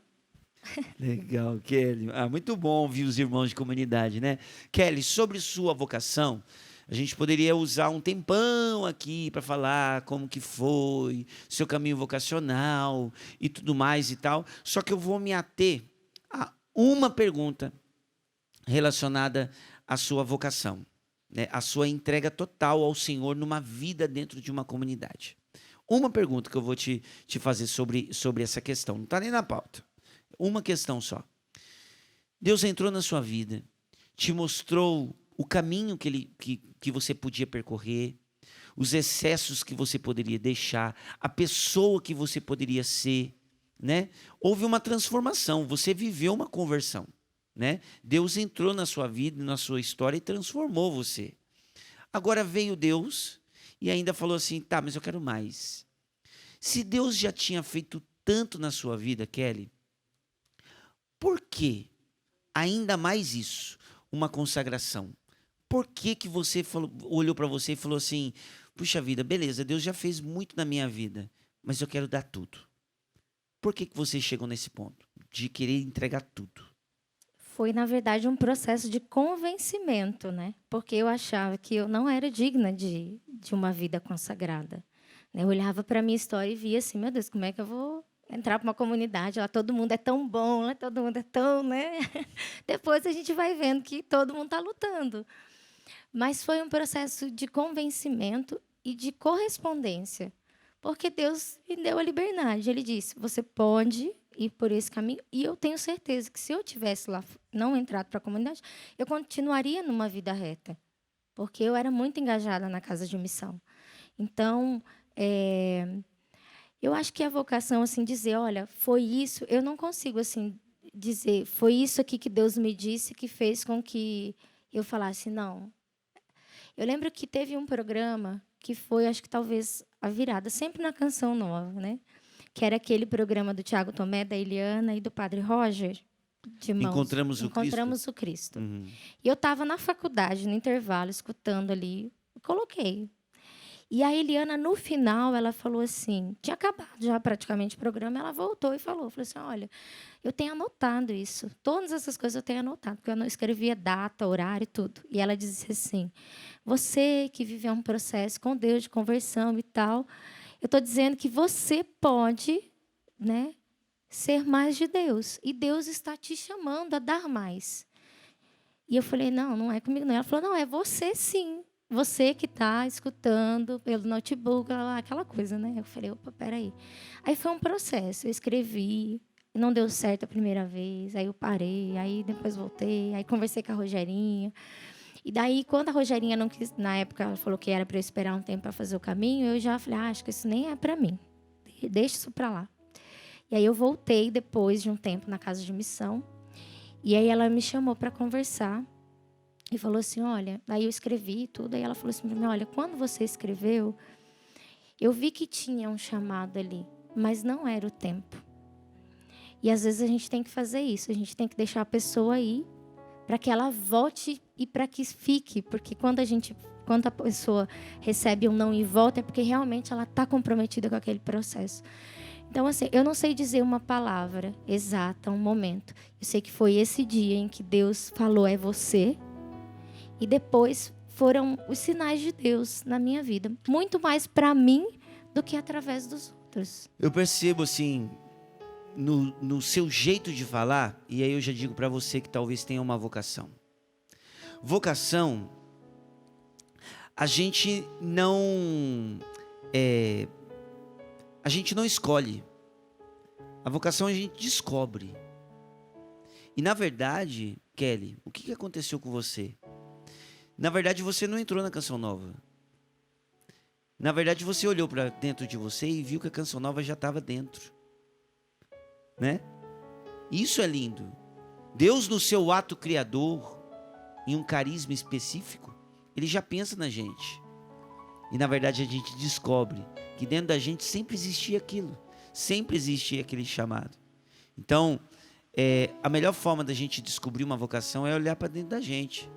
Speaker 1: Legal, Kelly. Muito bom ouvir os irmãos de comunidade, né? Kelly, sobre sua vocação, a gente poderia usar um tempão aqui para falar como que foi, seu caminho vocacional e tudo mais e tal. Só que eu vou me ater a uma pergunta relacionada à sua vocação, né? A sua entrega total ao Senhor numa vida dentro de uma comunidade. Uma pergunta que eu vou te fazer sobre essa questão. Não está nem na pauta. Uma questão só. Deus entrou na sua vida, te mostrou o caminho que você podia percorrer, os excessos que você poderia deixar, a pessoa que você poderia ser, né? Houve uma transformação, você viveu uma conversão, né? Deus entrou na sua vida, na sua história e transformou você. Agora veio Deus e ainda falou assim, tá, mas eu quero mais. Se Deus já tinha feito tanto na sua vida, Kelly, por que ainda mais isso, uma consagração? Por que você olhou para você e falou assim, puxa vida, beleza, Deus já fez muito na minha vida, mas eu quero dar tudo. Por que você chegou nesse ponto de querer entregar tudo?
Speaker 3: Foi, na verdade, um processo de convencimento, né? Porque eu achava que eu não era digna de uma vida consagrada. Eu olhava para a minha história e via assim, meu Deus, como é que eu vou entrar para uma comunidade, lá todo mundo é tão bom, lá todo mundo é tão, né? Depois a gente vai vendo que todo mundo está lutando. Mas foi um processo de convencimento e de correspondência, porque Deus me deu a liberdade. Ele disse, você pode ir por esse caminho, e eu tenho certeza que se eu tivesse lá não entrado para a comunidade, eu continuaria numa vida reta, porque eu era muito engajada na casa de missão. Então, eu acho que a vocação, assim, dizer, olha, foi isso, eu não consigo, assim, dizer, foi isso aqui que Deus me disse que fez com que eu falasse, não. Eu lembro que teve um programa que foi, acho que talvez, a virada, sempre na Canção Nova, né? Que era aquele programa do Tiago Tomé, da Eliana e do Padre Roger, de mãos. Encontramos o Cristo.
Speaker 1: Uhum.
Speaker 3: E eu estava na faculdade, no intervalo, escutando ali, coloquei. E a Eliana, no final, ela falou assim, tinha acabado já praticamente o programa, ela voltou e falou assim, olha, eu tenho anotado isso, todas essas coisas eu tenho anotado, porque eu não escrevia data, horário e tudo. E ela disse assim, você que viveu um processo com Deus de conversão e tal, eu estou dizendo que você pode, né, ser mais de Deus, e Deus está te chamando a dar mais. E eu falei, não é comigo não. Ela falou, não, é você sim. Você que está escutando pelo notebook, aquela coisa, né? Eu falei, opa, peraí. Aí foi um processo. Eu escrevi, não deu certo a primeira vez, aí eu parei, aí depois voltei, aí conversei com a Rogerinha. E daí, quando a Rogerinha não quis, na época, ela falou que era para eu esperar um tempo para fazer o caminho, eu já falei, acho que isso nem é para mim. Deixa isso para lá. E aí eu voltei depois de um tempo na casa de missão. E aí ela me chamou para conversar. E falou assim, olha, aí eu escrevi tudo, aí ela falou assim para mim, olha, quando você escreveu, eu vi que tinha um chamado ali, mas não era o tempo. E às vezes a gente tem que fazer isso, a gente tem que deixar a pessoa ir, para que ela volte e para que fique, porque quando a pessoa recebe um não e volta, é porque realmente ela está comprometida com aquele processo. Então, assim, eu não sei dizer uma palavra exata, um momento. Eu sei que foi esse dia em que Deus falou, é você. E depois foram os sinais de Deus na minha vida. Muito mais para mim do que através dos outros.
Speaker 1: Eu percebo assim, no seu jeito de falar, e aí eu já digo para você que talvez tenha uma vocação. Vocação, a gente não escolhe. A vocação a gente descobre. E na verdade, Kelly, o que aconteceu com você? Na verdade, você não entrou na Canção Nova. Na verdade, você olhou para dentro de você e viu que a Canção Nova já estava dentro. Né? Isso é lindo. Deus, no seu ato criador, em um carisma específico, Ele já pensa na gente. E na verdade a gente descobre que dentro da gente sempre existia aquilo. Sempre existia aquele chamado. Então, a melhor forma da gente descobrir uma vocação é olhar para dentro da gente.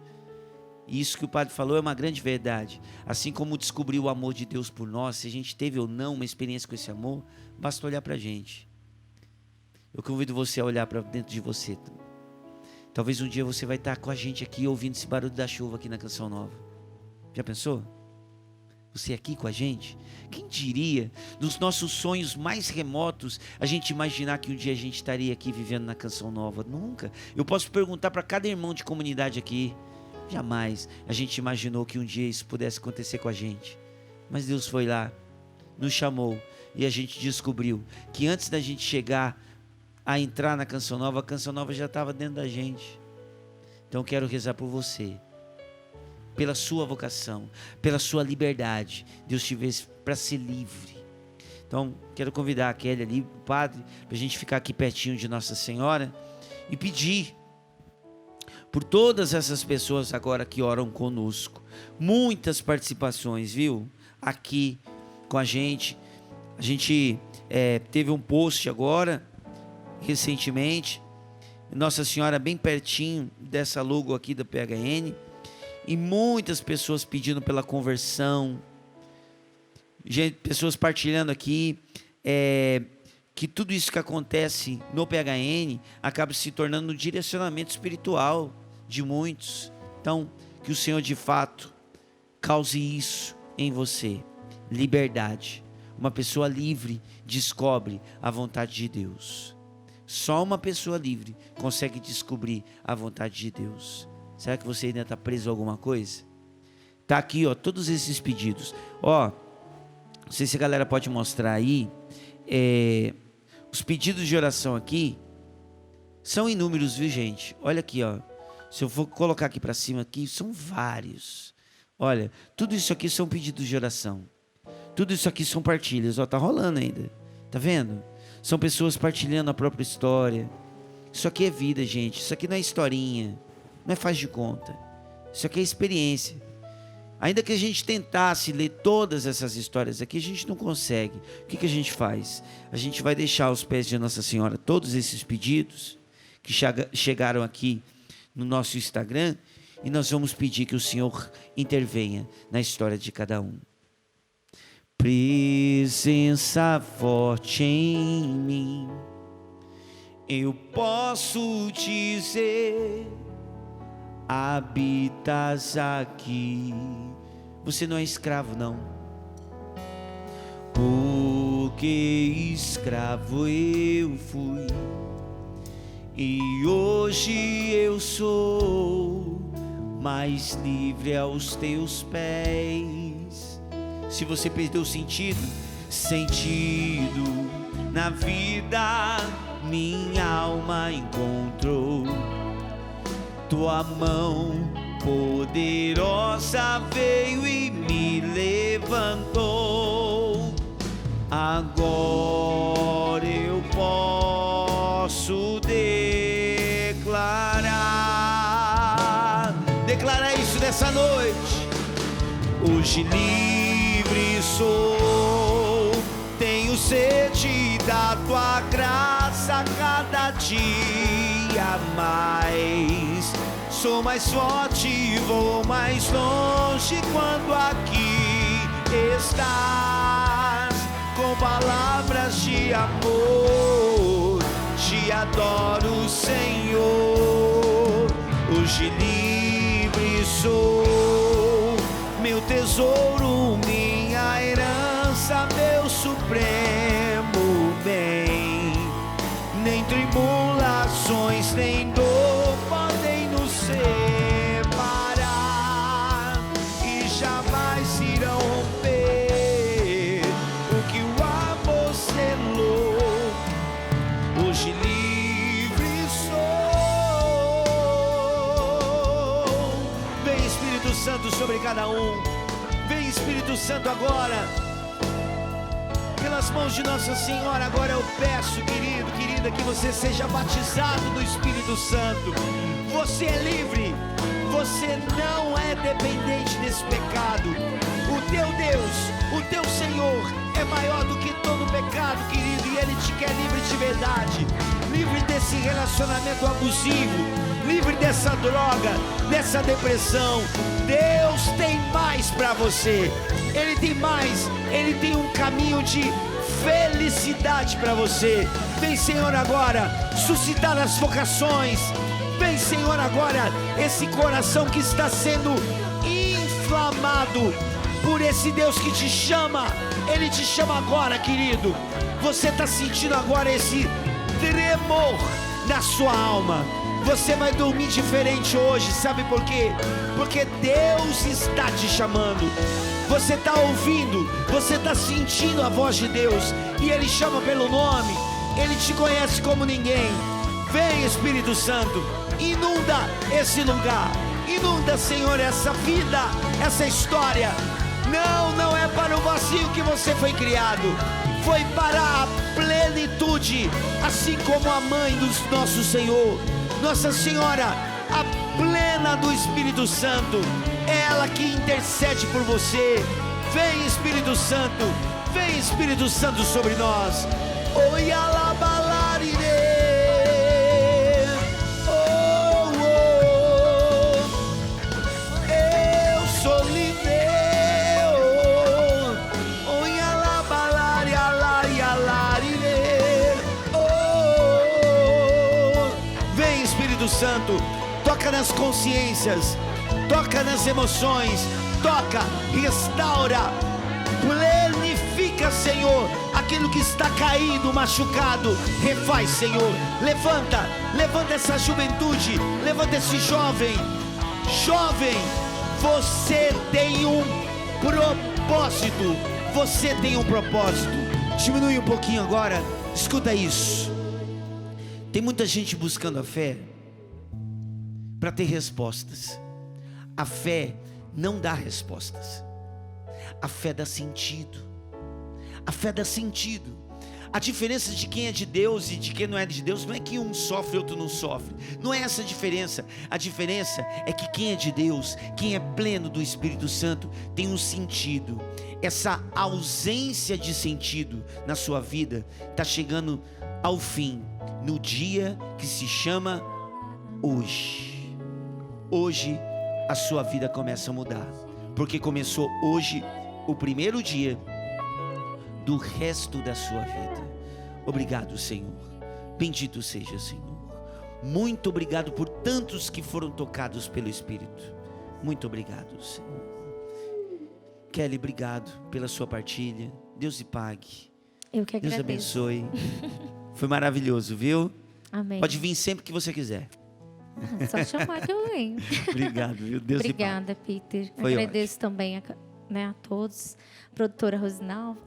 Speaker 1: E isso que o padre falou é uma grande verdade. Assim como descobrir o amor de Deus por nós, se a gente teve ou não uma experiência com esse amor, basta olhar para a gente. Eu convido você a olhar para dentro de você. Talvez um dia você vai estar com a gente aqui ouvindo esse barulho da chuva aqui na Canção Nova. Já pensou? Você aqui com a gente? Quem diria, nos nossos sonhos mais remotos, a gente imaginar que um dia a gente estaria aqui vivendo na Canção Nova? Nunca. Eu posso perguntar para cada irmão de comunidade aqui. Jamais a gente imaginou que um dia isso pudesse acontecer com a gente. Mas Deus foi lá, nos chamou e a gente descobriu que antes da gente chegar a entrar na Canção Nova, a Canção Nova já estava dentro da gente. Então eu quero rezar por você, pela sua vocação, pela sua liberdade. Deus te fez para ser livre. Então quero convidar a Kelly ali, o padre, para a gente ficar aqui pertinho de Nossa Senhora e pedir por todas essas pessoas agora que oram conosco. Muitas participações, viu? Aqui com a gente. A gente teve um post agora, recentemente. Nossa Senhora bem pertinho dessa logo aqui da PHN. E muitas pessoas pedindo pela conversão. Pessoas partilhando aqui. Que tudo isso que acontece no PHN acaba se tornando um direcionamento espiritual de muitos. Então, que o Senhor de fato cause isso em você. Liberdade. Uma pessoa livre descobre a vontade de Deus. Só uma pessoa livre consegue descobrir a vontade de Deus. Será que você ainda está preso a alguma coisa? Tá aqui, ó, todos esses pedidos. Ó, não sei se a galera pode mostrar aí. Os pedidos de oração aqui são inúmeros, viu, gente? Olha aqui, ó. Se eu for colocar aqui para cima, aqui são vários. Olha, tudo isso aqui são pedidos de oração. Tudo isso aqui são partilhas. Ó, tá rolando ainda. Tá vendo? São pessoas partilhando a própria história. Isso aqui é vida, gente. Isso aqui não é historinha. Não é faz de conta. Isso aqui é experiência. Ainda que a gente tentasse ler todas essas histórias aqui, a gente não consegue. O que a gente faz? A gente vai deixar aos pés de Nossa Senhora todos esses pedidos que chegaram aqui no nosso Instagram, e nós vamos pedir que o Senhor intervenha na história de cada um. Presença forte em mim, eu posso dizer, habitas aqui. Você não é escravo, não, porque escravo eu fui, e hoje eu sou mais livre aos teus pés. Se você perdeu sentido na vida, minha alma encontrou. Tua mão poderosa veio e me levantou. Agora eu posso declarar isso nessa noite. Hoje livre sou, tenho sede da tua graça cada dia mais. Sou mais forte, vou mais longe quando aqui estás. Com palavras de amor, te adoro, Senhor. Hoje livre sou, meu tesouro, minha herança, meu supremo bem. Nem tribulações, nem dor podem nos separar, e jamais irão romper o que o amor selou. Hoje livre sou. Vem Espírito Santo sobre cada um. Vem Espírito Santo agora. Pelas mãos de Nossa Senhora, agora eu peço, querido, querida, que você seja batizado no Espírito Santo. Você é livre. Você não é dependente desse pecado. O teu Deus, o teu Senhor é maior do que todo pecado, querido, e Ele te quer livre de verdade. Livre desse relacionamento abusivo, livre dessa droga, dessa depressão. Deus tem mais para você. Ele tem mais. Ele tem um caminho de felicidade para você. Vem, Senhor, agora suscitar as vocações. Vem, Senhor, agora esse coração que está sendo inflamado por esse Deus que te chama. Ele te chama agora, querido. Você está sentindo agora esse tremor na sua alma. Você vai dormir diferente hoje, sabe por quê? Porque Deus está te chamando. Você está ouvindo, você está sentindo a voz de Deus, e Ele chama pelo nome. Ele te conhece como ninguém. Vem, Espírito Santo, inunda esse lugar. Inunda, Senhor, essa vida, essa história. Não é para o vazio que você foi criado. Foi para a plenitude, assim como a mãe do nosso Senhor, Nossa Senhora, a plena do Espírito Santo. É ela que intercede por você. Vem, Espírito Santo. Vem, Espírito Santo, sobre nós. Oi, alabalarire. Oh, oh. Eu sou livre. Oi, alabalare, alari, alarire. Oh. Vem, Espírito Santo. Toca nas consciências. Toca nas emoções, toca, restaura, planifica, Senhor, aquilo que está caído, machucado. Refaz, Senhor. Levanta essa juventude, levanta esse jovem. Jovem, você tem um propósito. Você tem um propósito. Diminui um pouquinho agora, escuta isso. Tem muita gente buscando a fé para ter respostas. A fé não dá respostas. A fé dá sentido. A fé dá sentido. A diferença de quem é de Deus e de quem não é de Deus não é que um sofre e outro não sofre. Não é essa a diferença. A diferença é que quem é de Deus, quem é pleno do Espírito Santo, tem um sentido. Essa ausência de sentido na sua vida está chegando ao fim, no dia que se chama hoje. Hoje a sua vida começa a mudar, porque começou hoje o primeiro dia do resto da sua vida. Obrigado, Senhor. Bendito seja, Senhor. Muito obrigado por tantos que foram tocados pelo Espírito. Muito obrigado, Senhor. Kelly, obrigado pela sua partilha. Deus te pague.
Speaker 3: Eu que agradeço.
Speaker 1: Deus abençoe. Foi maravilhoso, viu?
Speaker 3: Amém.
Speaker 1: Pode vir sempre que você quiser.
Speaker 3: Só chamar que eu venho.
Speaker 1: Obrigado, viu? Deus te pague.
Speaker 3: Obrigada, Peter.
Speaker 1: Foi
Speaker 3: Agradeço também a todos, produtora Rosinalva.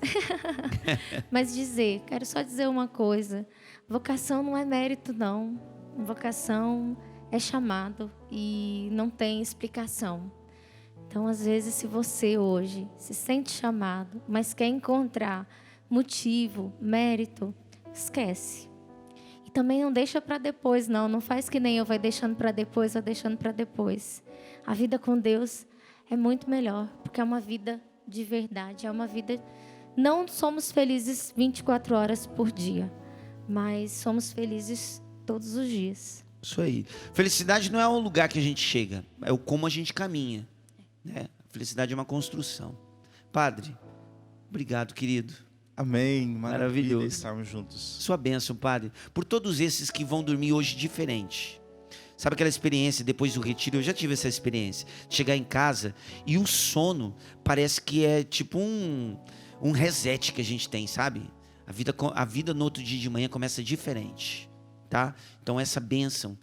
Speaker 3: Mas quero só dizer uma coisa: vocação não é mérito, não. Vocação é chamado e não tem explicação. Então, às vezes, se você hoje se sente chamado, mas quer encontrar motivo, mérito, esquece. E também não deixa para depois, não faz que nem eu, vai deixando para depois, vai deixando para depois. A vida com Deus é muito melhor, porque é uma vida de verdade, é uma vida... Não somos felizes 24 horas por dia, mas somos felizes todos os dias.
Speaker 1: Isso aí. Felicidade não é um lugar que a gente chega, é o como a gente caminha, né? Felicidade é uma construção. Padre, obrigado, querido.
Speaker 2: Amém. Maravilha
Speaker 1: Maravilhoso.
Speaker 2: estarmos juntos.
Speaker 1: Sua bênção, Padre, por todos esses que vão dormir hoje diferente. Sabe aquela experiência depois do retiro? Eu já tive essa experiência. Chegar em casa e o sono parece que é tipo um reset que a gente tem, sabe? A vida no outro dia de manhã começa diferente, tá? Então essa bênção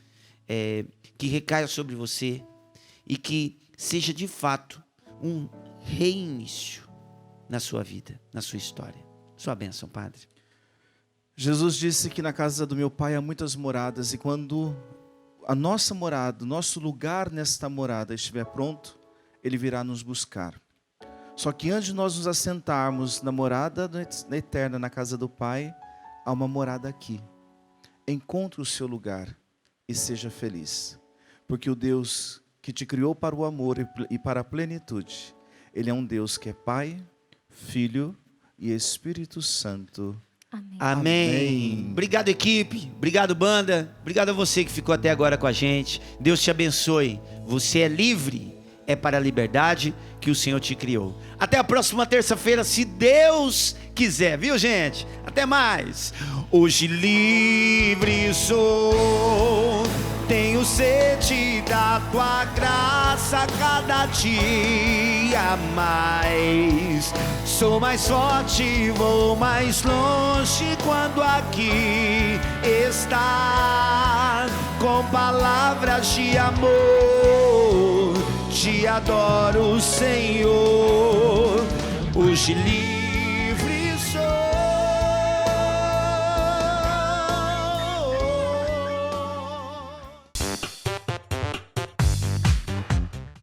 Speaker 1: que recaia sobre você e que seja de fato um reinício na sua vida, na sua história. Sua bênção, Padre.
Speaker 2: Jesus disse que na casa do meu Pai há muitas moradas, e quando a nossa morada, o nosso lugar nesta morada estiver pronto, Ele virá nos buscar. Só que antes de nós nos assentarmos na morada eterna, na casa do Pai, há uma morada aqui. Encontre o seu lugar e seja feliz. Porque o Deus que te criou para o amor e para a plenitude, Ele é um Deus que é Pai, Filho e Espírito Santo.
Speaker 3: Amém.
Speaker 1: Amém. Obrigado, equipe. Obrigado, banda. Obrigado a você que ficou até agora com a gente. Deus te abençoe. Você é livre. É para a liberdade que o Senhor te criou. Até a próxima terça-feira, se Deus quiser, viu, gente? Até mais. Hoje livre sou, tenho sede da tua graça cada dia mais. Sou mais forte, vou mais longe quando aqui está, com palavras de amor. Te adoro, Senhor. Hoje livre